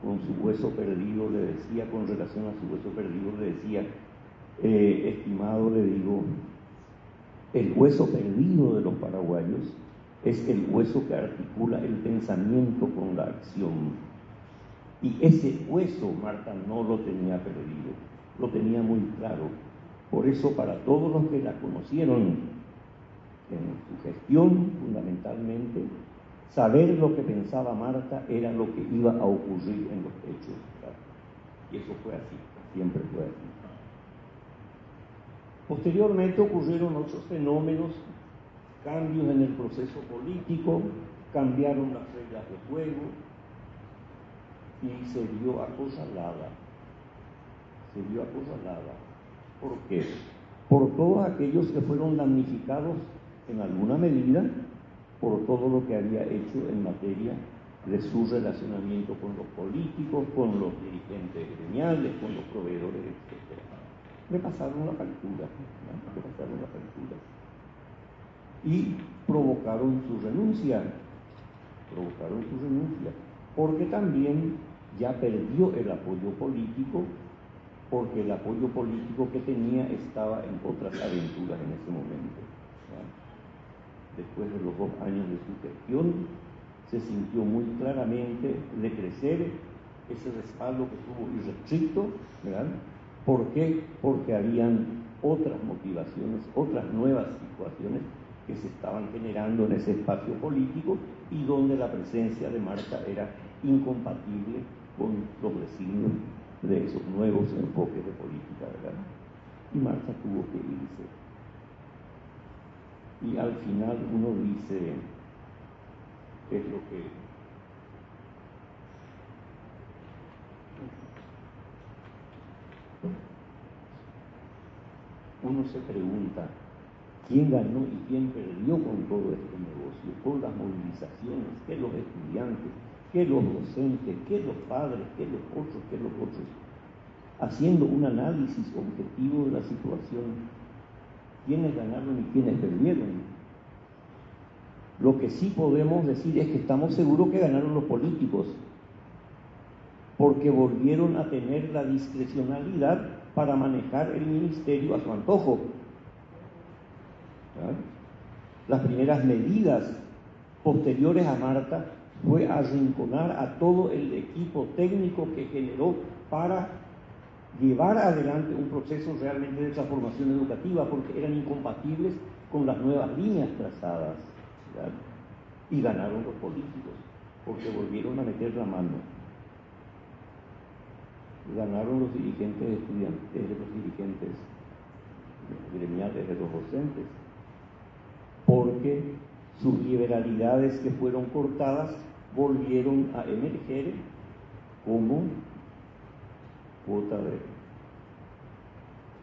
con su hueso perdido le decía, con relación a su hueso perdido le decía, estimado, le digo, el hueso perdido de los paraguayos es el hueso que articula el pensamiento con la acción. Y ese hueso Marta no lo tenía perdido, lo tenía muy claro. Por eso, para todos los que la conocieron en su gestión, fundamentalmente, saber lo que pensaba Marta era lo que iba a ocurrir en los hechos. ¿Verdad? Y eso fue así, siempre fue así. Posteriormente ocurrieron otros fenómenos, cambios en el proceso político, cambiaron las reglas de juego y se vio acorralada. ¿Por qué? Por todos aquellos que fueron damnificados en alguna medida por todo lo que había hecho en materia de su relacionamiento con los políticos, con los dirigentes gremiales, con los proveedores, etc. Le pasaron la factura, y provocaron su renuncia. porque también ya perdió el apoyo político, porque el apoyo político que tenía estaba en otras aventuras en ese momento. Después de los 2 años de su gestión, se sintió muy claramente decrecer ese respaldo que tuvo irrestricto, ¿verdad? ¿Por qué? Porque habían otras motivaciones, otras nuevas situaciones que se estaban generando en ese espacio político y donde la presencia de Marta era incompatible con los designios de esos nuevos enfoques de política, ¿verdad? Y Marta tuvo que irse. Y al final uno dice, ¿qué es lo que uno se pregunta? ¿Quién ganó y quién perdió con todo este negocio? Con las movilizaciones, que los estudiantes, que los docentes, que los padres, que los otros. Haciendo un análisis objetivo de la situación, ¿quiénes ganaron y quiénes perdieron? Lo que sí podemos decir es que estamos seguros que ganaron los políticos, porque volvieron a tener la discrecionalidad para manejar el ministerio a su antojo. ¿verdad? Las primeras medidas posteriores a Marta fue arrinconar a todo el equipo técnico que generó para llevar adelante un proceso realmente de transformación educativa, porque eran incompatibles con las nuevas líneas trazadas. ¿verdad? Y ganaron los políticos, porque volvieron a meter la mano. Ganaron los dirigentes estudiantes, los dirigentes gremiales, de los docentes, porque sus liberalidades que fueron cortadas volvieron a emerger como cuota de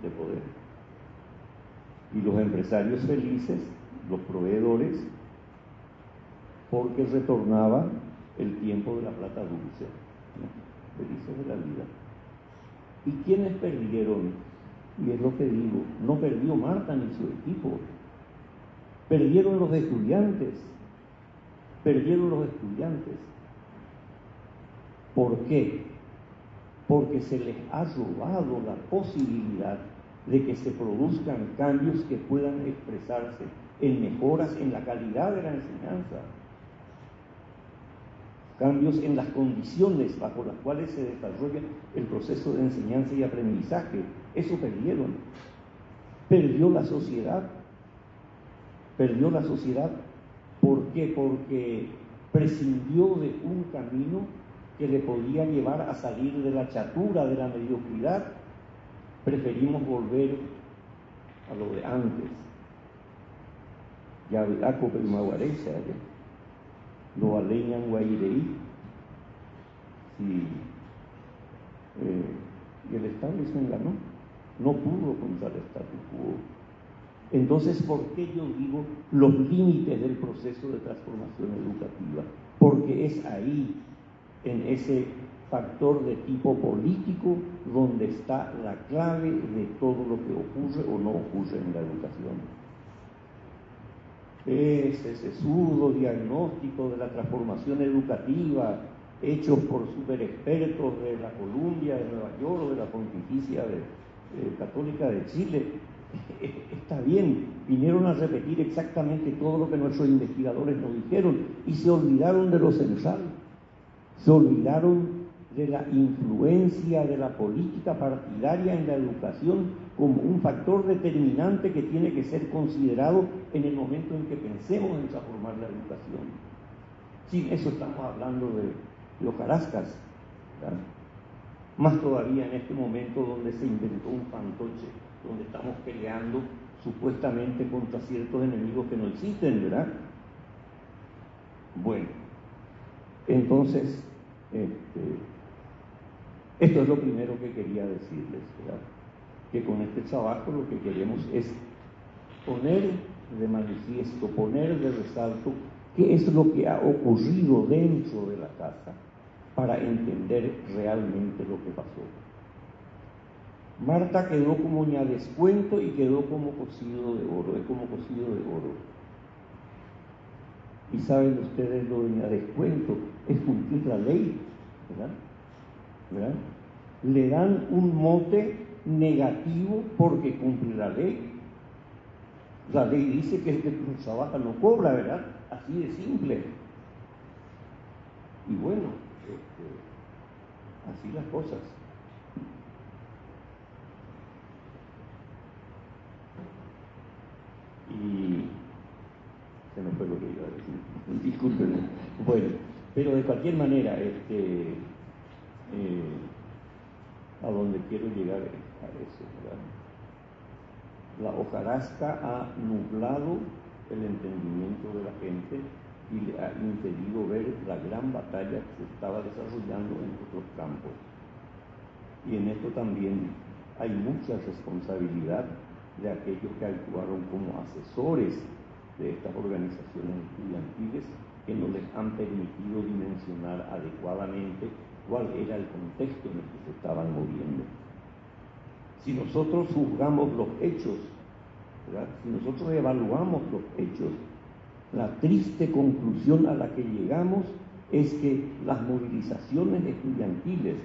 poder. Y los empresarios felices, los proveedores, porque retornaba el tiempo de la plata dulce, ¿no? Felices de la vida. ¿Y quiénes perdieron? Y es lo que digo, no perdió Marta ni su equipo, perdieron los estudiantes, ¿Por qué? Porque se les ha robado la posibilidad de que se produzcan cambios que puedan expresarse en mejoras en la calidad de la enseñanza, cambios en las condiciones bajo las cuales se desarrolla el proceso de enseñanza y aprendizaje. Eso perdieron. Perdió la sociedad. ¿Por qué? Porque prescindió de un camino que le podía llevar a salir de la chatura, de la mediocridad. Preferimos volver a lo de antes. Ya Aco Perimaguaresa, lo aleñan Guaireí, y el establishment ganó, no pudo contra el statu quo. Entonces, ¿por qué yo digo los límites del proceso de transformación educativa? Porque es ahí, en ese factor de tipo político, donde está la clave de todo lo que ocurre o no ocurre en la educación. Ese sesudo diagnóstico de la transformación educativa hechos por superexpertos de la Columbia de Nueva York o de la Pontificia Católica de Chile, está bien, vinieron a repetir exactamente todo lo que nuestros investigadores nos dijeron y se olvidaron de lo central, se olvidaron de la influencia de la política partidaria en la educación como un factor determinante que tiene que ser considerado en el momento en que pensemos en transformar la educación. Sin eso estamos hablando de hojarascas, ¿verdad? Más todavía en este momento donde se inventó un fantoche, donde estamos peleando supuestamente contra ciertos enemigos que no existen, ¿verdad? Bueno, entonces, esto es lo primero que quería decirles, ¿verdad? Que con este trabajo lo que queremos es poner de manifiesto, poner de resalto qué es lo que ha ocurrido dentro de la casa para entender realmente lo que pasó. Marta quedó como ña descuento y quedó como cocido de oro, es como cocido de oro. Y saben ustedes lo de descuento, es cumplir la ley, ¿verdad? Le dan un mote negativo porque cumple la ley. La ley dice que el que trabaja no cobra, ¿verdad? Así de simple. Y bueno, así las cosas. Y se me fue lo que iba a decir. Discúlpenme. Bueno, pero de cualquier manera, a donde quiero llegar a eso, ¿verdad? La hojarasca ha nublado el entendimiento de la gente y le ha impedido ver la gran batalla que se estaba desarrollando en otros campos. Y en esto también hay mucha responsabilidad de aquellos que actuaron como asesores de estas organizaciones estudiantiles que no les han permitido dimensionar adecuadamente cuál era el contexto en el que se estaban moviendo. Si nosotros juzgamos los hechos, ¿verdad? Si nosotros evaluamos los hechos, la triste conclusión a la que llegamos es que las movilizaciones estudiantiles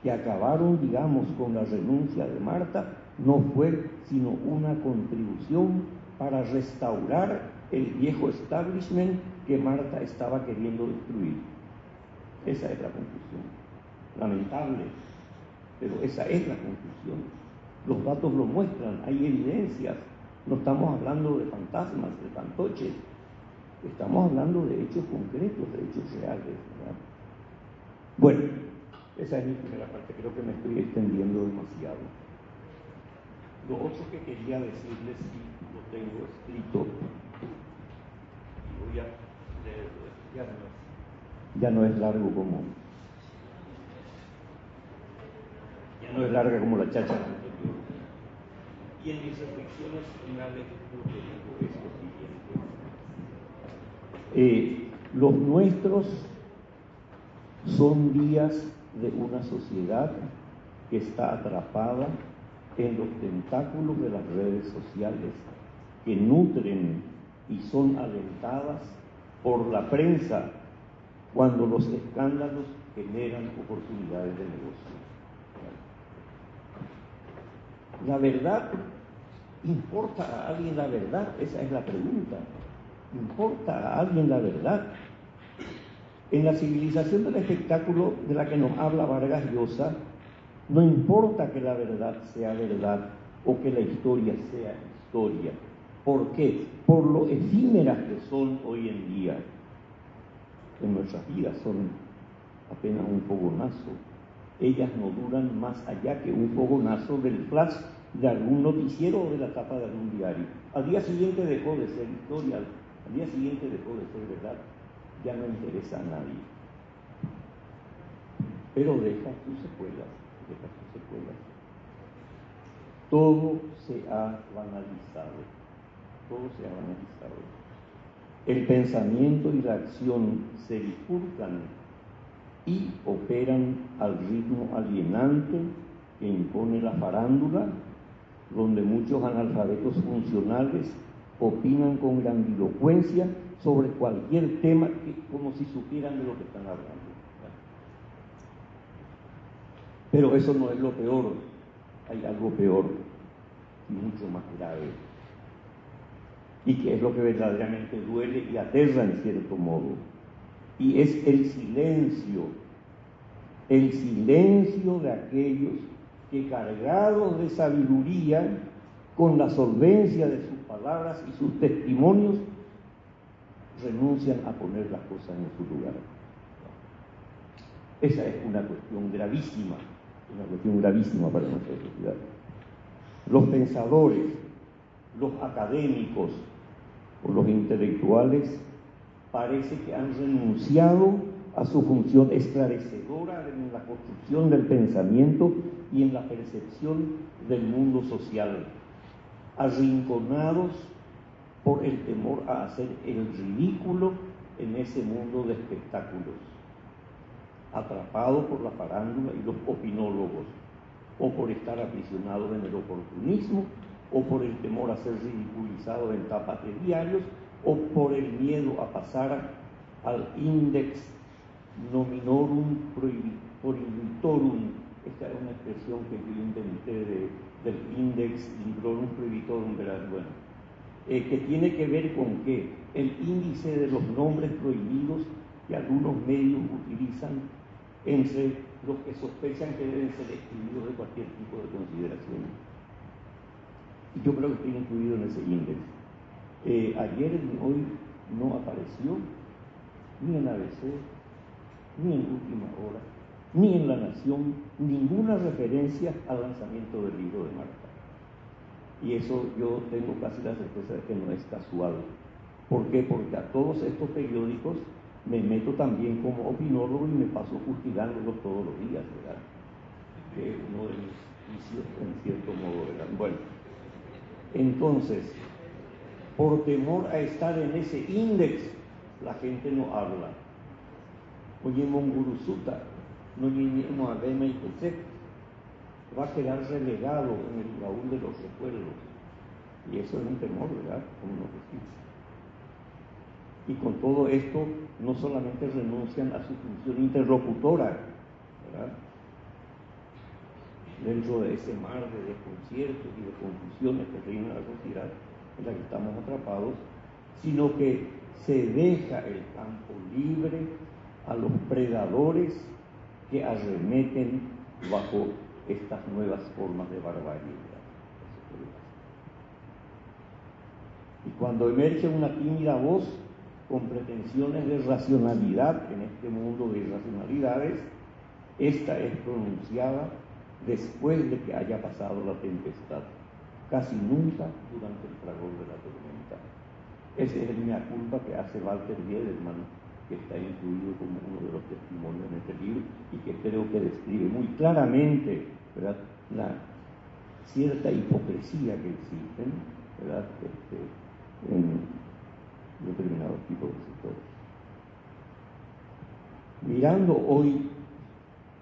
que acabaron, digamos, con la renuncia de Marta, no fue sino una contribución para restaurar el viejo establishment que Marta estaba queriendo destruir. Esa es la conclusión. Lamentable, pero esa es la conclusión. Los datos lo muestran, hay evidencias. No estamos hablando de fantasmas, de fantoches. Estamos hablando de hechos concretos, de hechos reales, ¿verdad? Bueno, esa es mi primera parte. Creo que me estoy extendiendo demasiado. Lo otro que quería decirles, y lo tengo escrito, y voy a leerlo, ya no es largo como... Ya no es larga como la cháchara anterior. Y en mis reflexiones finales lo que digo es lo siguiente. Los nuestros son días de una sociedad que está atrapada en los tentáculos de las redes sociales, que nutren y son alentadas por la prensa cuando los escándalos generan oportunidades de negocio. ¿La verdad importa a alguien la verdad? Esa es la pregunta. ¿Importa a alguien la verdad? En la civilización del espectáculo de la que nos habla Vargas Llosa, no importa que la verdad sea verdad o que la historia sea historia. ¿Por qué? Por lo efímeras que son hoy en día. En nuestras vidas son apenas un fogonazo. Ellas no duran más allá que un fogonazo del flash de algún noticiero o de la tapa de algún diario. Al día siguiente dejó de ser historia, al día siguiente dejó de ser verdad. Ya no interesa a nadie. Pero deja sus secuelas, deja sus secuelas. Todo se ha banalizado, todo se ha banalizado. El pensamiento y la acción se bifurcan y operan al ritmo alienante que impone la farándula, donde muchos analfabetos funcionales opinan con grandilocuencia sobre cualquier tema como si supieran de lo que están hablando. Pero eso no es lo peor, hay algo peor y mucho más grave, y que es lo que verdaderamente duele y aterra en cierto modo, y es el silencio de aquellos que, cargados de sabiduría, con la solvencia de sus palabras y sus testimonios, renuncian a poner las cosas en su lugar. Esa es una cuestión gravísima para nuestra sociedad. Los pensadores, los académicos o los intelectuales parece que han renunciado a su función esclarecedora en la construcción del pensamiento y en la percepción del mundo social, arrinconados por el temor a hacer el ridículo en ese mundo de espectáculos, atrapados por la farándula y los opinólogos, o por estar aprisionados en el oportunismo, o por el temor a ser ridiculizados en tapas de diarios, o por el miedo a pasar al index nominorum prohibitorum. Esta es una expresión que yo inventé del index librorum prohibitorum, ¿verdad? Bueno, que tiene que ver con que el índice de los nombres prohibidos que algunos medios utilizan entre los que sospechan que deben ser excluidos de cualquier tipo de consideración. Y yo creo que estoy incluido en ese índice. Ayer ni hoy no apareció ni en ABC, ni en Última Hora, ni en La Nación, ninguna referencia al lanzamiento del libro de Marta. Y eso yo tengo casi la certeza de que no es casual. ¿Por qué? Porque a todos estos periódicos me meto también como opinólogo y me paso fustigándolos todos los días, ¿verdad? Que es uno de mis vicios, en cierto modo, ¿verdad? Bueno, entonces, por temor a estar en ese índice, la gente no habla. Oye, Mongurusuta, no lleguemos a Bema y Pesec, va a quedar relegado en el baúl de los recuerdos. Y eso es un temor, ¿verdad? Como nos decimos. Y con todo esto, no solamente renuncian a su función interlocutora, ¿verdad?, dentro de ese mar de desconciertos y de confusiones que reina la sociedad en la que estamos atrapados, sino que se deja el campo libre a los predadores que arremeten bajo estas nuevas formas de barbarie. Y cuando emerge una tímida voz con pretensiones de racionalidad en este mundo de irracionalidades, esta es pronunciada después de que haya pasado la tempestad, casi nunca durante el fragor de la tormenta. Ese es el mea culpa que hace Walter Biederman, que está incluido como uno de los testimonios en este libro y que creo que describe muy claramente, ¿verdad?, la cierta hipocresía que existe, ¿verdad?, en determinados tipos de sectores. Mirando hoy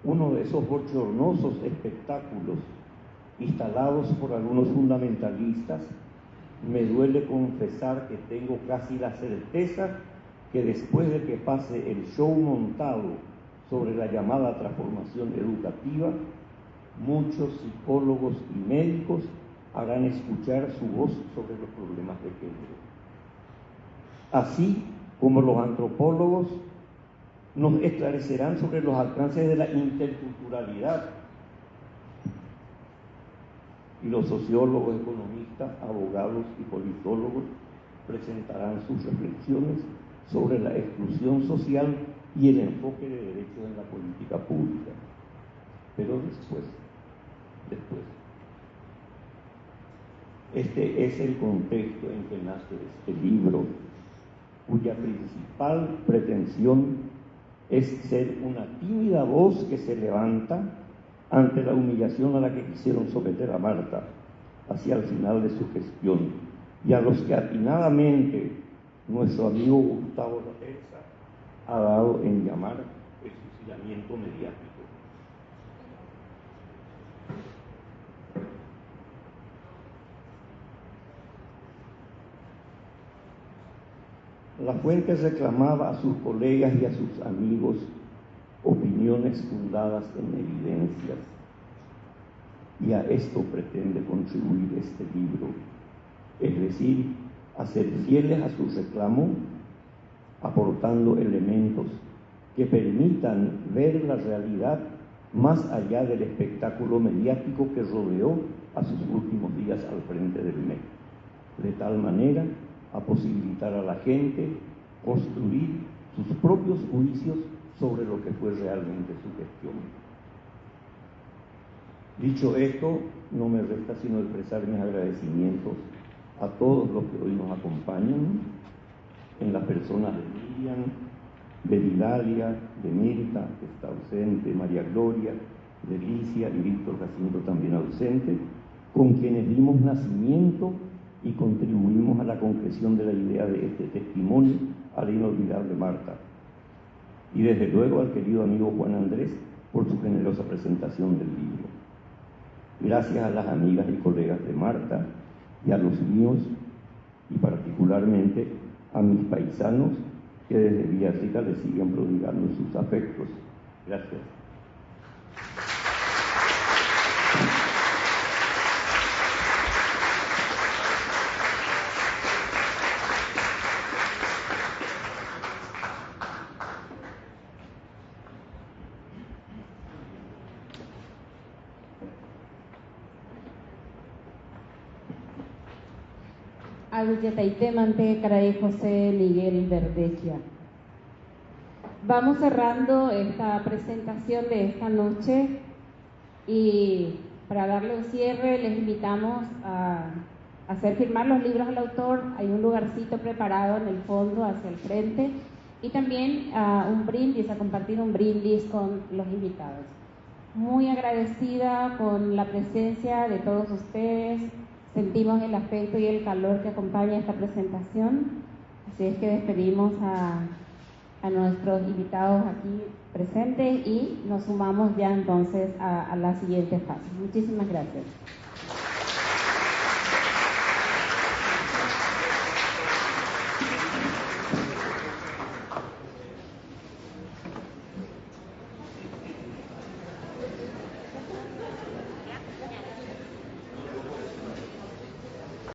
uno de esos bochornosos espectáculos instalados por algunos fundamentalistas, me duele confesar que tengo casi la certeza que después de que pase el show montado sobre la llamada transformación educativa, muchos psicólogos y médicos harán escuchar su voz sobre los problemas de género. Así como los antropólogos nos esclarecerán sobre los alcances de la interculturalidad, y los sociólogos, economistas, abogados y politólogos presentarán sus reflexiones sobre la exclusión social y el enfoque de derechos en la política pública. Pero después. Este es el contexto en que nace este libro, cuya principal pretensión es ser una tímida voz que se levanta ante la humillación a la que quisieron someter a Marta hacia el final de su gestión, y a los que atinadamente nuestro amigo Gustavo Laterza ha dado en llamar el fusilamiento mediático. La fuente reclamaba a sus colegas y a sus amigos opiniones fundadas en evidencias, y a esto pretende contribuir este libro, es decir, a ser fieles a su reclamo, aportando elementos que permitan ver la realidad más allá del espectáculo mediático que rodeó a sus últimos días al frente del MEC, de tal manera a posibilitar a la gente construir sus propios juicios sobre lo que fue realmente su gestión. Dicho esto, no me resta sino expresar mis agradecimientos a todos los que hoy nos acompañan, en las personas de Miriam, de Vidalia, de Mirta, que está ausente, María Gloria, de Alicia y Víctor Jacinto, también ausente, con quienes dimos nacimiento y contribuimos a la concreción de la idea de este testimonio a la inolvidable Marta. Y desde luego al querido amigo Juan Andrés por su generosa presentación del libro. Gracias a las amigas y colegas de Marta y a los míos, y particularmente a mis paisanos que desde Villarrica le siguen prodigando sus afectos. Gracias. Aguilletaitemante Caray José Miguel Verdequia. Vamos cerrando esta presentación de esta noche y para darle un cierre les invitamos a hacer firmar los libros al autor. Hay un lugarcito preparado en el fondo hacia el frente y también un brindis, a compartir un brindis con los invitados. Muy agradecida con la presencia de todos ustedes. Sentimos el afecto y el calor que acompaña esta presentación, así es que despedimos a nuestros invitados aquí presentes y nos sumamos ya entonces a la siguiente fase. Muchísimas gracias.